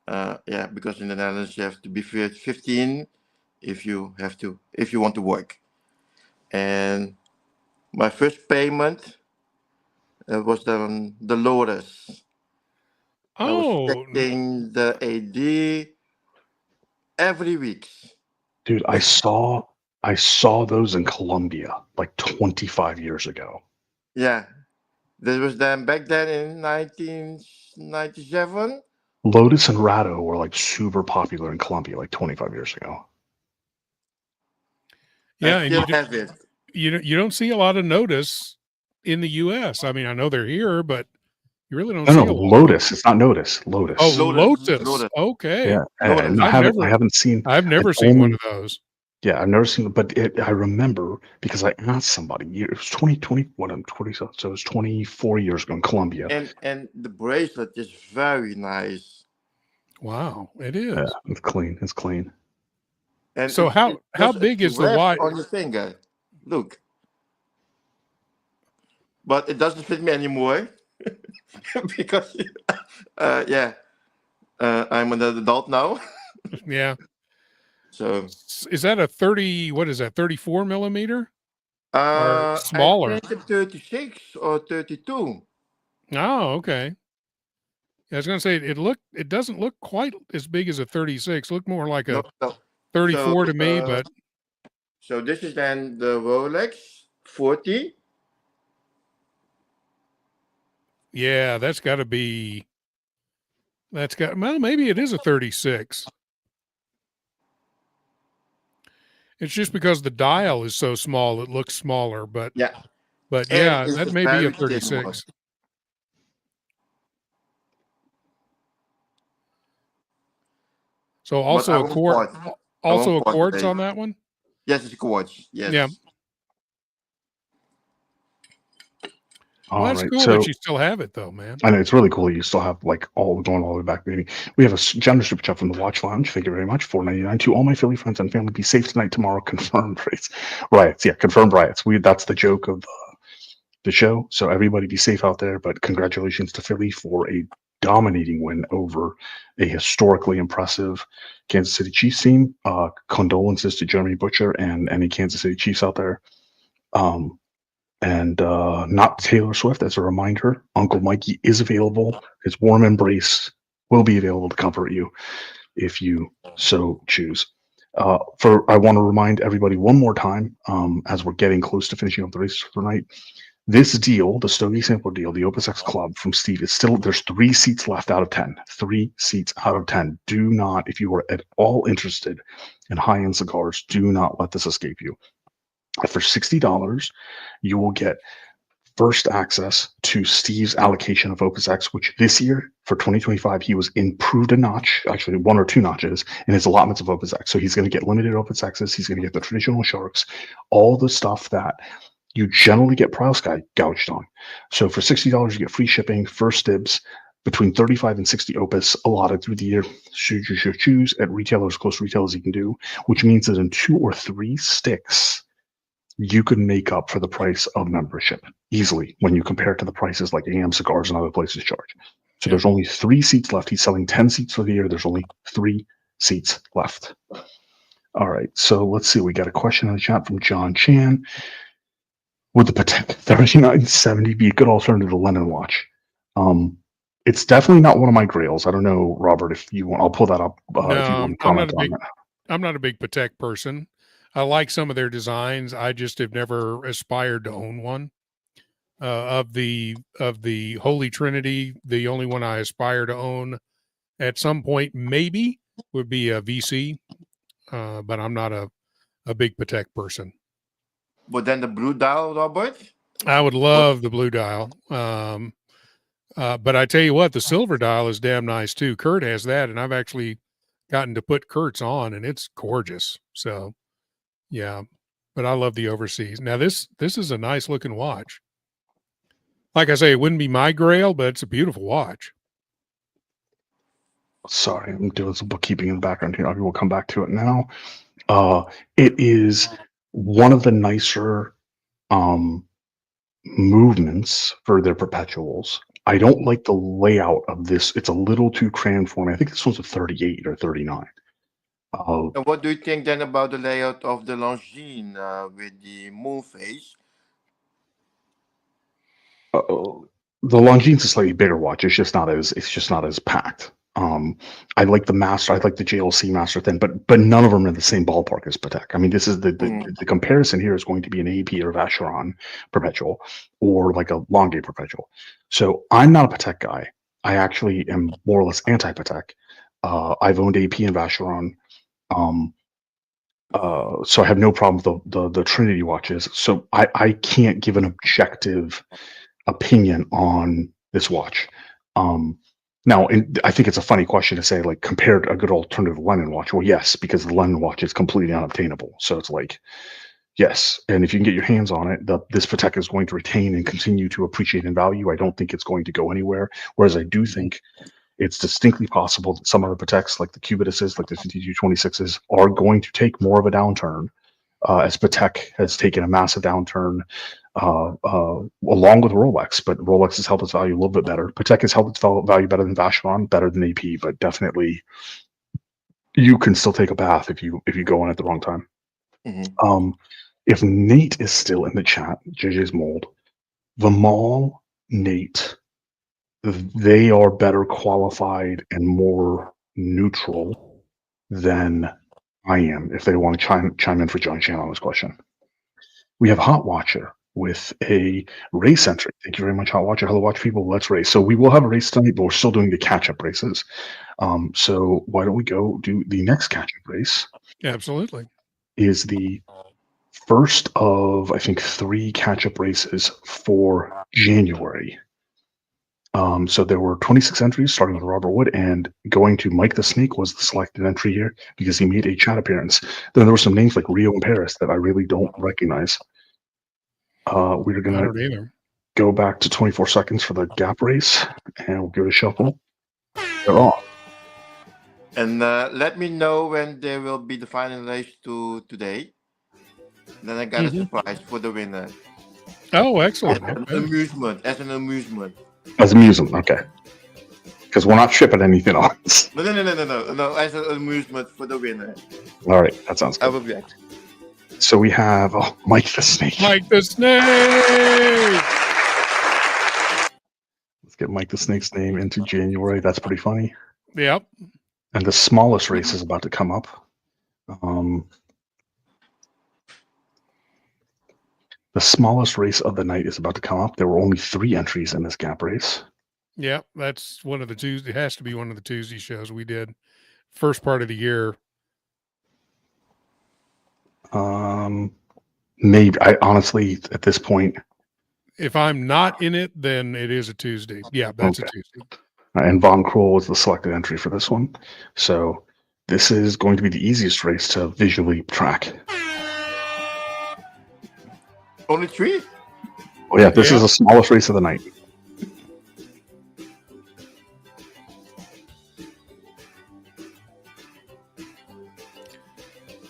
Yeah, because in the Netherlands you have to be 15 if you want to work. And my first payment was the Lotus. I was Oh, checking the AD every week. Dude, I saw those in Colombia like 25 years ago. Yeah, this was then back then in 1997. Lotus and Rado were like super popular in Colombia like 25 years ago. yeah, I and still have it. you don't see a lot of notice in the U.S. I mean, I know they're here, but you really don't No, see no, a lot of them. Lotus. It's not Notice. Lotus. Oh, Lotus, Lotus. Lotus, Okay. Yeah, Lotus. no, I haven't seen. I've never I've seen one only, of those. yeah, I've never seen. But I remember because I asked somebody. It was 2020. What I'm 20. So it was 24 years ago in Colombia. And the bracelet is very nice. Wow, it Yeah, is. it's clean. It's clean. And So how just big is the rest watch? on your finger. Look, but it doesn't fit me anymore because yeah, I'm an adult now. Yeah. So Is that a 30? What is that? 34 millimeter or I smaller? think it's 36 or 32. Oh, okay. I was gonna say it doesn't look quite as big as a 36. Look more like No, a no. 34 to me, but So this is then the Rolex 40. yeah, that's got to be. Well, maybe it is a 36. It's just because the dial is so small, it looks smaller. But Yeah, and yeah, it's that a may be a very thin one. 36. So But also I a won't quartz, port. I also won't a port quartz today. on that one. Yes, it's a quartz. Yeah. Yes. Well, All that's right. cool So that you still have it though, man. I know it's really cool. You still have like going all the way back, maybe. We have a generous super chat from the Watch Lounge. Thank you very much. $4.99 to all my Philly friends and family. Be safe tonight, tomorrow. Confirmed riots. Yeah, confirmed riots. That's the joke of the show. So everybody be safe out there. But congratulations to Philly for a dominating win over a historically impressive Kansas City Chiefs team. Condolences to Jeremy Butcher and any Kansas City Chiefs out there. And not Taylor Swift. As a reminder, Uncle Mikey is available. His warm embrace will be available to comfort you if you so choose. I want to remind everybody one more time, as we're getting close to finishing up the race for the night. This deal, the Stogie Sampler deal, the Opus X Club from Steve, is still, there's 3 seats left out of 10. 3 seats out of 10. Do not, if you are at all interested in high-end cigars, do not let this escape you. For $60, you will get first access to Steve's allocation of Opus X, which this year for 2025 he was improved a notch, actually 1 or 2 notches in his allotments of Opus X. So he's going to get limited Opus X's. He's going to get the traditional sharks, all the stuff that you generally get price gouged on. So for $60, you get free shipping, first dibs, between 35 and 60 opus allotted through the year. Should you choose at retailers, close to retail as you can do, which means that in 2 or 3 sticks, you could make up for the price of membership easily when you compare it to the prices like AM Cigars and other places charge. So there's only 3 seats left. He's selling 10 seats for the year. There's only 3 seats left. All right, so let's see. We got a question in the chat from John Chan. Would the Patek 3970 be a good alternative to Lennon watch? It's definitely not one of my grails. I don't know, Robert, if you want. I'll pull that up if you want to comment on that. I'm not a big Patek person. I like some of their designs. I just have never aspired to own one. Of the Holy Trinity, the only one I aspire to own at some point maybe would be a VC, but I'm not a big Patek person. But then the blue dial, Robert? I would love the blue dial. But I tell you what, the silver dial is damn nice too. Kurt has that, and I've actually gotten to put Kurt's on, and it's gorgeous. So, yeah, but I love the overseas. Now, this is a nice looking watch. Like I say, it wouldn't be my grail, but it's a beautiful watch. Sorry, I'm doing some bookkeeping in the background here. We'll come back to it now. It is one of the nicer movements for their perpetuals. I don't like the layout of this. It's a little too cramped for me. I think this one's a 38 or 39. And what do you think then about the layout of the Longines with the moon face? The Longines is a slightly bigger watch. It's just not as packed. I like the Master. I like the JLC Master thing, but none of them are in the same ballpark as Patek. I mean, this is the comparison here is going to be an AP or Vacheron perpetual or like a Longuet perpetual. So I'm not a Patek guy. I actually am more or less anti-Patek. I've owned AP and Vacheron. So I have no problem with the Trinity watches. So I can't give an objective opinion on this watch. Now, I think it's a funny question to say, like, compared a good alternative Lennon watch. Well, yes, because the Lennon watch is completely unobtainable. So it's like, yes. And if you can get your hands on it, this Patek is going to retain and continue to appreciate in value. I don't think it's going to go anywhere. Whereas I do think it's distinctly possible that some of the Pateks, like the Cubituses, like the 5226s, are going to take more of a downturn, as Patek has taken a massive downturn along with Rolex, but Rolex has held its value a little bit better. Patek has held its value better than Vacheron, better than AP, but definitely you can still take a bath if you go in at the wrong time. Mm-hmm. If Nate is still in the chat, JJ's Mold, Vimal, Nate, they are better qualified and more neutral than I am if they want to chime in for John Chan on this question. We have Hot Watcher with a race entry. Thank you very much, Hot Watcher. Hello, watch people. Let's race. So we will have a race tonight, but we're still doing the catch-up races. So why don't we go do the next catch-up race? Absolutely. Is the first of, I think, 3 catch-up races for January. So there were 26 entries, starting with Robert Wood, and going to Mike the Snake was the selected entry here because he made a chat appearance. Then there were some names like Rio and Paris that I really don't recognize. We're going to go back to 24 seconds for the gap race, and we'll give it a shuffle. They're off. And let me know when there will be the final race today. Then I got a surprise for the winner. Oh, excellent. As an amusement. As an amusement, okay. Because we're not shipping anything else. No. As an amusement for the winner. All right, that sounds good. I will be back. So we have Mike the Snake. Mike the Snake! Let's get Mike the Snake's name into January. That's pretty funny. Yep. And the smallest race is about to come up. The smallest race of the night is about to come up. There were only 3 entries in this gap race. Yeah, that's one of the Tuesday. It has to be one of the Tuesday shows we did. First part of the year. Maybe. I honestly, at this point, if I'm not in it, then it is a Tuesday. Yeah, that's a Tuesday. And Von Kroll was the selected entry for this one. So this is going to be the easiest race to visually track. Only 3? Oh yeah, this is the smallest race of the night.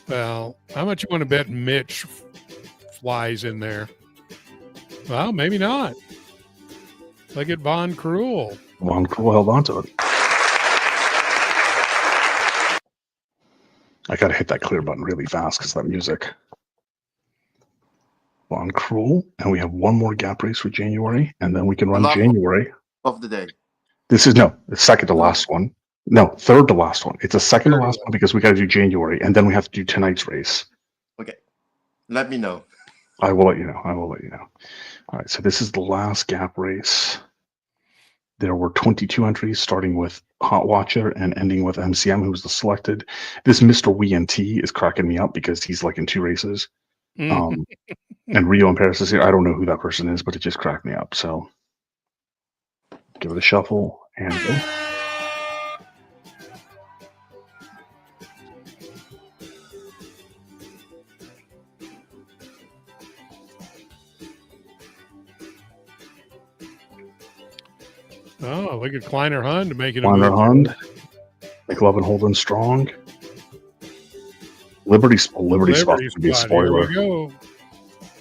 Well, how much you want to bet Mitch flies in there? Well, maybe not. Look at Von Cruel. Von Cruel held on to it. I got to hit that clear button really fast because that music. Von Cruel, and we have one more gap race for January, and then we can run January of the day. This is the second to last one. No, third to last one. It's a second to last one because we got to do January, and then we have to do tonight's race. Okay, let me know. I will let you know. All right, so this is the last gap race. There were 22 entries, starting with Hot Watcher and ending with MCM, who was the selected. This Mr. WNT is cracking me up because he's like in 2 races. And Rio and Paris is here. I don't know who that person is, but it just cracked me up. So give it a shuffle and go. Oh, look at Kleiner Hund making a Kleiner move. Hund, McLovin Holden Strong, Liberty Spot would be a spoiler. Here we go.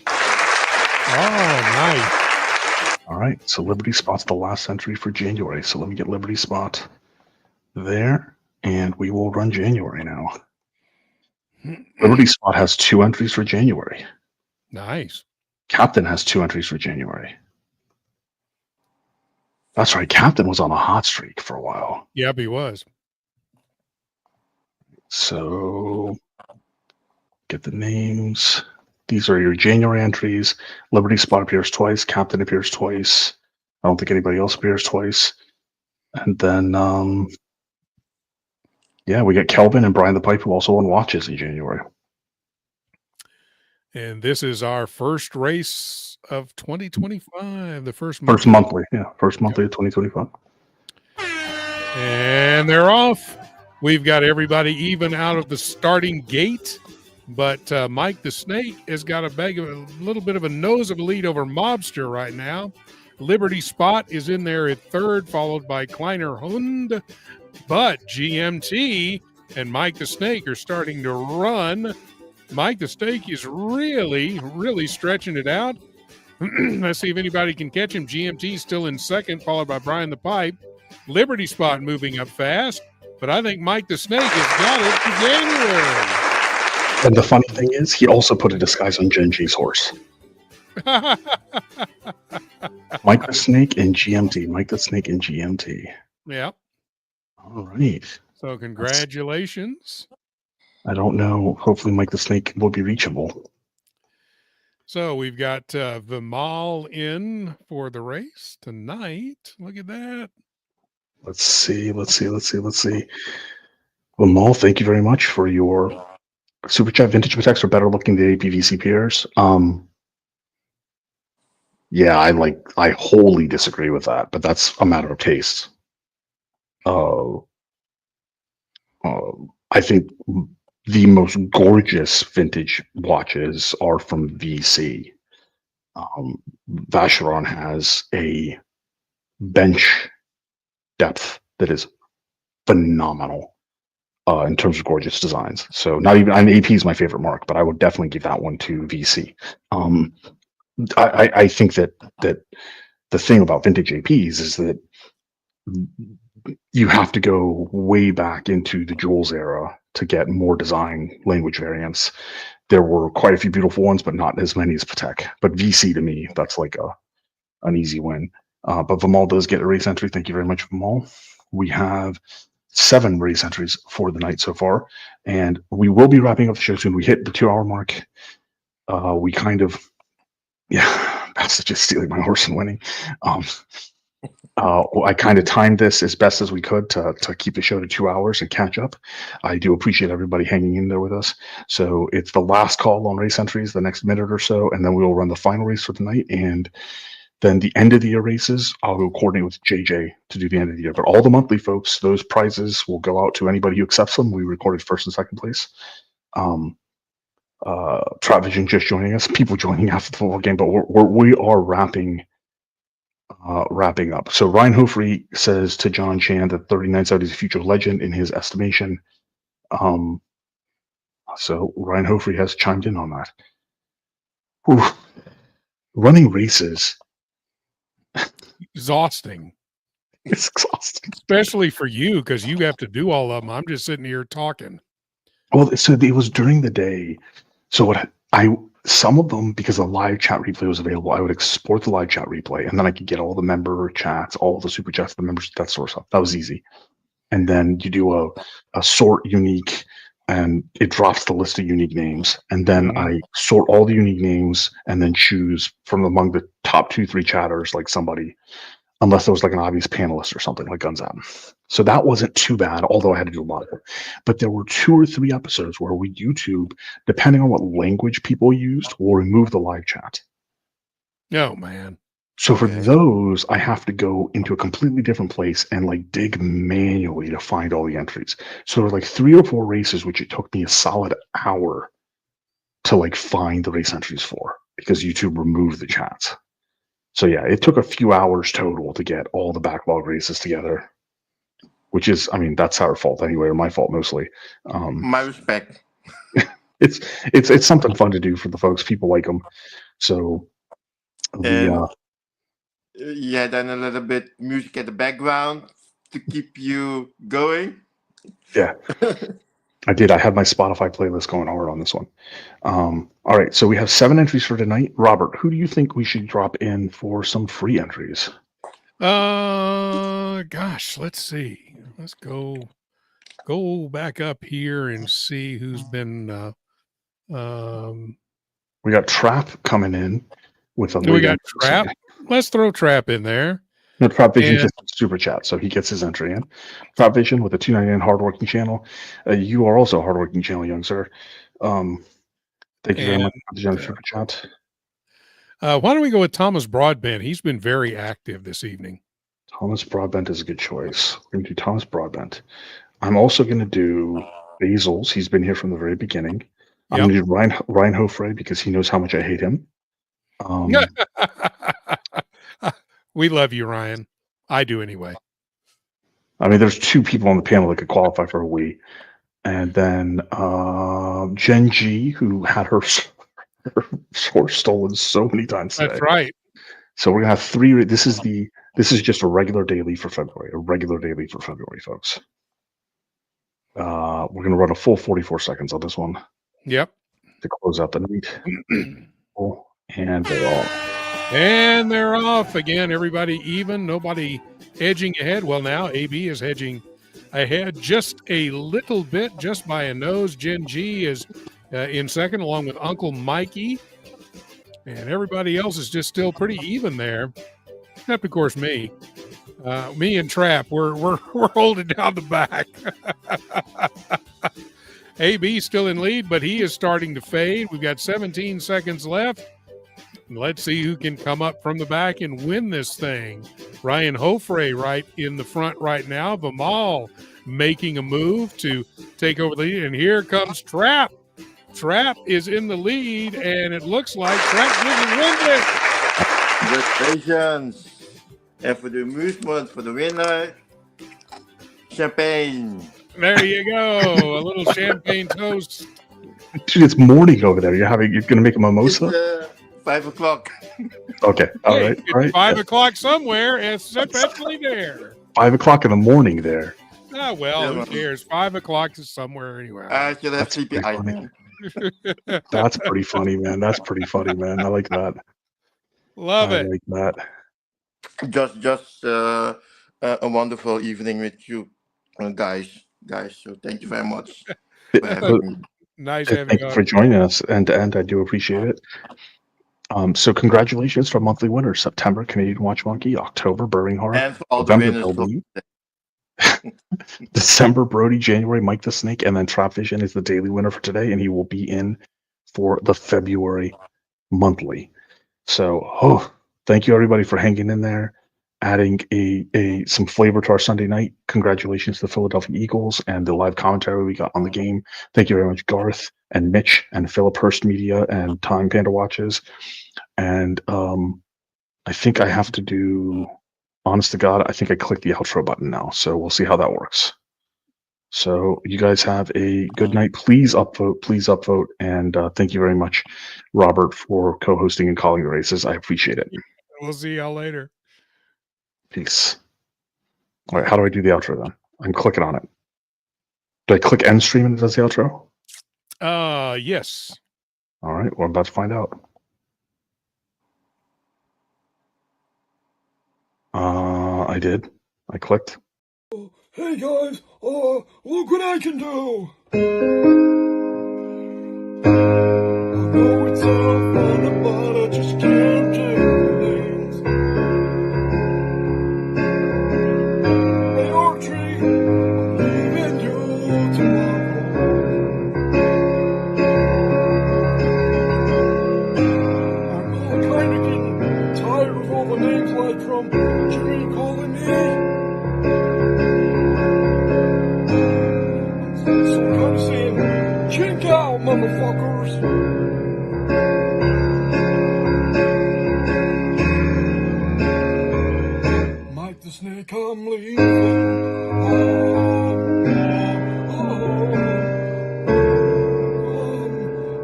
Oh, nice. All right, so Liberty Spot's the last entry for January. So let me get Liberty Spot there, and we will run January now. Liberty Spot has 2 entries for January. Nice. Captain has 2 entries for January. That's right. Captain was on a hot streak for a while. Yep, he was. So get the names. These are your January entries. Liberty Spot appears twice. Captain appears twice. I don't think anybody else appears twice. And then, we get Kelvin and Brian the Pipe, who also won watches in January. And this is our first race of 2025. The first monthly. Yeah, first monthly of 2025. And they're off. We've got everybody even out of the starting gate. But Mike the Snake has got a little bit of a nose of a lead over Mobster right now. Liberty Spot is in there at third, followed by Kleiner Hund. But GMT and Mike the Snake are starting to run. Mike the Snake is really, really stretching it out. Let's see if anybody can catch him. GMT still in second, followed by Brian the Pipe. Liberty Spot moving up fast. But I think Mike the Snake has got it for January. And the funny thing is, he also put a disguise on Genji's horse. Mike the Snake and GMT. Mike the Snake and GMT. Yeah. All right. So congratulations. I don't know. Hopefully Mike the Snake will be reachable. So we've got Vimal in for the race tonight. Look at that. Let's see. Vimal, thank you very much for your Super Chat. Vintage Pateks are better looking than APVC peers. I wholly disagree with that, but that's a matter of taste. I think the most gorgeous vintage watches are from VC. Vacheron has a bench depth that is phenomenal in terms of gorgeous designs. So not even, AP is my favorite mark, but I would definitely give that one to VC. I think that the thing about vintage APs is that you have to go way back into the Jules era to get more design language variants. There were quite a few beautiful ones, but not as many as Patek. But VC to me, that's like an easy win. But Vimal does get a race entry. Thank you very much, Vimal. We have 7 race entries for the night so far, and we will be wrapping up the show soon. We hit the 2-hour mark. That's just stealing my horse and winning. I kind of timed this as best as we could to keep the show to 2 hours and catch up. I do appreciate everybody hanging in there with us. So it's the last call on race entries, the next minute or so, and then we will run the final race for the night. And then the end of the year races, I'll go coordinate with JJ to do the end of the year. But all the monthly folks, those prizes will go out to anybody who accepts them. We recorded first and second place. Travision just joining us, people joining after the football game, but we are wrapping up. So Ryan Hofrey says to John Chan that 3970 is a future legend in his estimation. So Ryan Hofrey has chimed in on that. Whew. Running races, Exhausting, it's exhausting. especially for you because you have to do all of them. I'm just sitting here talking. Well, so it was during the day. So some of them, because the live chat replay was available, I would export the live chat replay, and then I could get all the member chats, all the super chats, the members, that sort of stuff. That was easy. And then you do a sort unique, and it drops the list of unique names. And then I sort all the unique names and then choose from among the top 2-3 chatters, like somebody, unless there was like an obvious panelist or something like Guns Out. So that wasn't too bad, although I had to do a lot of it. But there were 2 or 3 episodes where YouTube, depending on what language people used, will remove the live chat. Oh, man. So for those, I have to go into a completely different place and like dig manually to find all the entries. So there were like 3 or 4 races, which it took me a solid hour to like find the race entries for, because YouTube removed the chats. So yeah, it took a few hours total to get all the backlog races together, which is, I mean, that's our fault anyway, or my fault mostly. My respect. It's something fun to do for the folks. People like them. So yeah, then a little bit music at the background to keep you going. Yeah, I did. I had my Spotify playlist going hard on this one. All right, so we have 7 entries for tonight. Robert, who do you think we should drop in for some free entries? Gosh, let's see. Let's go back up here and see who's been. We got Trap coming in with a. We got Trap. Let's throw Trap in there. No, Trap Vision gets super chat, so he gets his entry in. Trap Vision with a $2.99 hardworking channel. You are also a hardworking channel, young sir. Thank you very much for the generous super chat. Why don't we go with Thomas Broadbent? He's been very active this evening. Thomas Broadbent is a good choice. We're going to do Thomas Broadbent. I'm also going to do Basil's. He's been here from the very beginning. I'm going to do Ryan Hofrey because he knows how much I hate him. We love you, Ryan. I do anyway. I mean, there's 2 people on the panel that could qualify for a we. And then Jen G, who had her horse stolen so many times today. That's right. So we're gonna have 3. This is just a regular daily for February. A regular daily for February, folks. We're gonna run a full 44 seconds on this one. Yep. To close out the night. And they're off. And they're off again. Everybody even. Nobody edging ahead. Well, now AB is hedging ahead just a little bit, just by a nose. Jen G is in second, along with Uncle Mikey. And everybody else is just still pretty even there. Except, of course, me. Me and Trap, we're holding down the back. AB still in lead, but he is starting to fade. We've got 17 seconds left. Let's see who can come up from the back and win this thing. Ryan Hofrey right in the front right now. Vimal making a move to take over the lead. And here comes Trap. Trap is in the lead, and it looks like Trap will win this. Congratulations. And for the amusement, for the winner, champagne. There you go. A little champagne toast. Dude, it's morning over there. You're going to make a mimosa? It's 5 o'clock. Okay. All right. It's 5 o'clock somewhere. It's especially there. 5 o'clock in the morning there. Ah, well, who cares? 5 o'clock is somewhere anywhere. I should have sleepy eye, man. That's pretty funny, man. That's pretty funny, man. I like that. Love it. I like that. Just a wonderful evening with you, guys. So thank you very much for having me. Nice having Thank you for joining us, and I do appreciate it. So congratulations for monthly winners: September Canadian Watch Monkey, October Burring Heart, And for all November the winners December Brody, January Mike the Snake, and then Trap Vision is the daily winner for today, and he will be in for the February monthly. So, thank you everybody for hanging in there, adding some flavor to our Sunday night. Congratulations to the Philadelphia Eagles and the live commentary we got on the game. Thank you very much, Garth and Mitch and Philip Hurst Media and Time Panda Watches. And I think I have to do, honest to God, I think I clicked the outro button now. So we'll see how that works. So you guys have a good night. Please upvote, and thank you very much, Robert, for co-hosting and calling the races. I appreciate it. We'll see y'all later. Peace. All right, how do I do the outro then? I'm clicking on it. Do I click end stream and it does the outro? Yes. All right, well, I'm about to find out. I did. I clicked. Hey guys, look what I can do! I know it's all fun, but I just can't do things. Hey Archie, I'm leaving you tomorrow. I'm kinda getting tired of all the names like from Jimmy calling me. So I'm kind of saying, check out, motherfuckers. Mike the Snake, I'm leaving.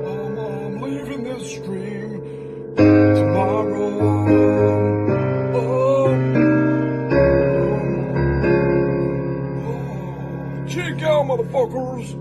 I'm leaving this stream tomorrow. Check out, motherfuckers.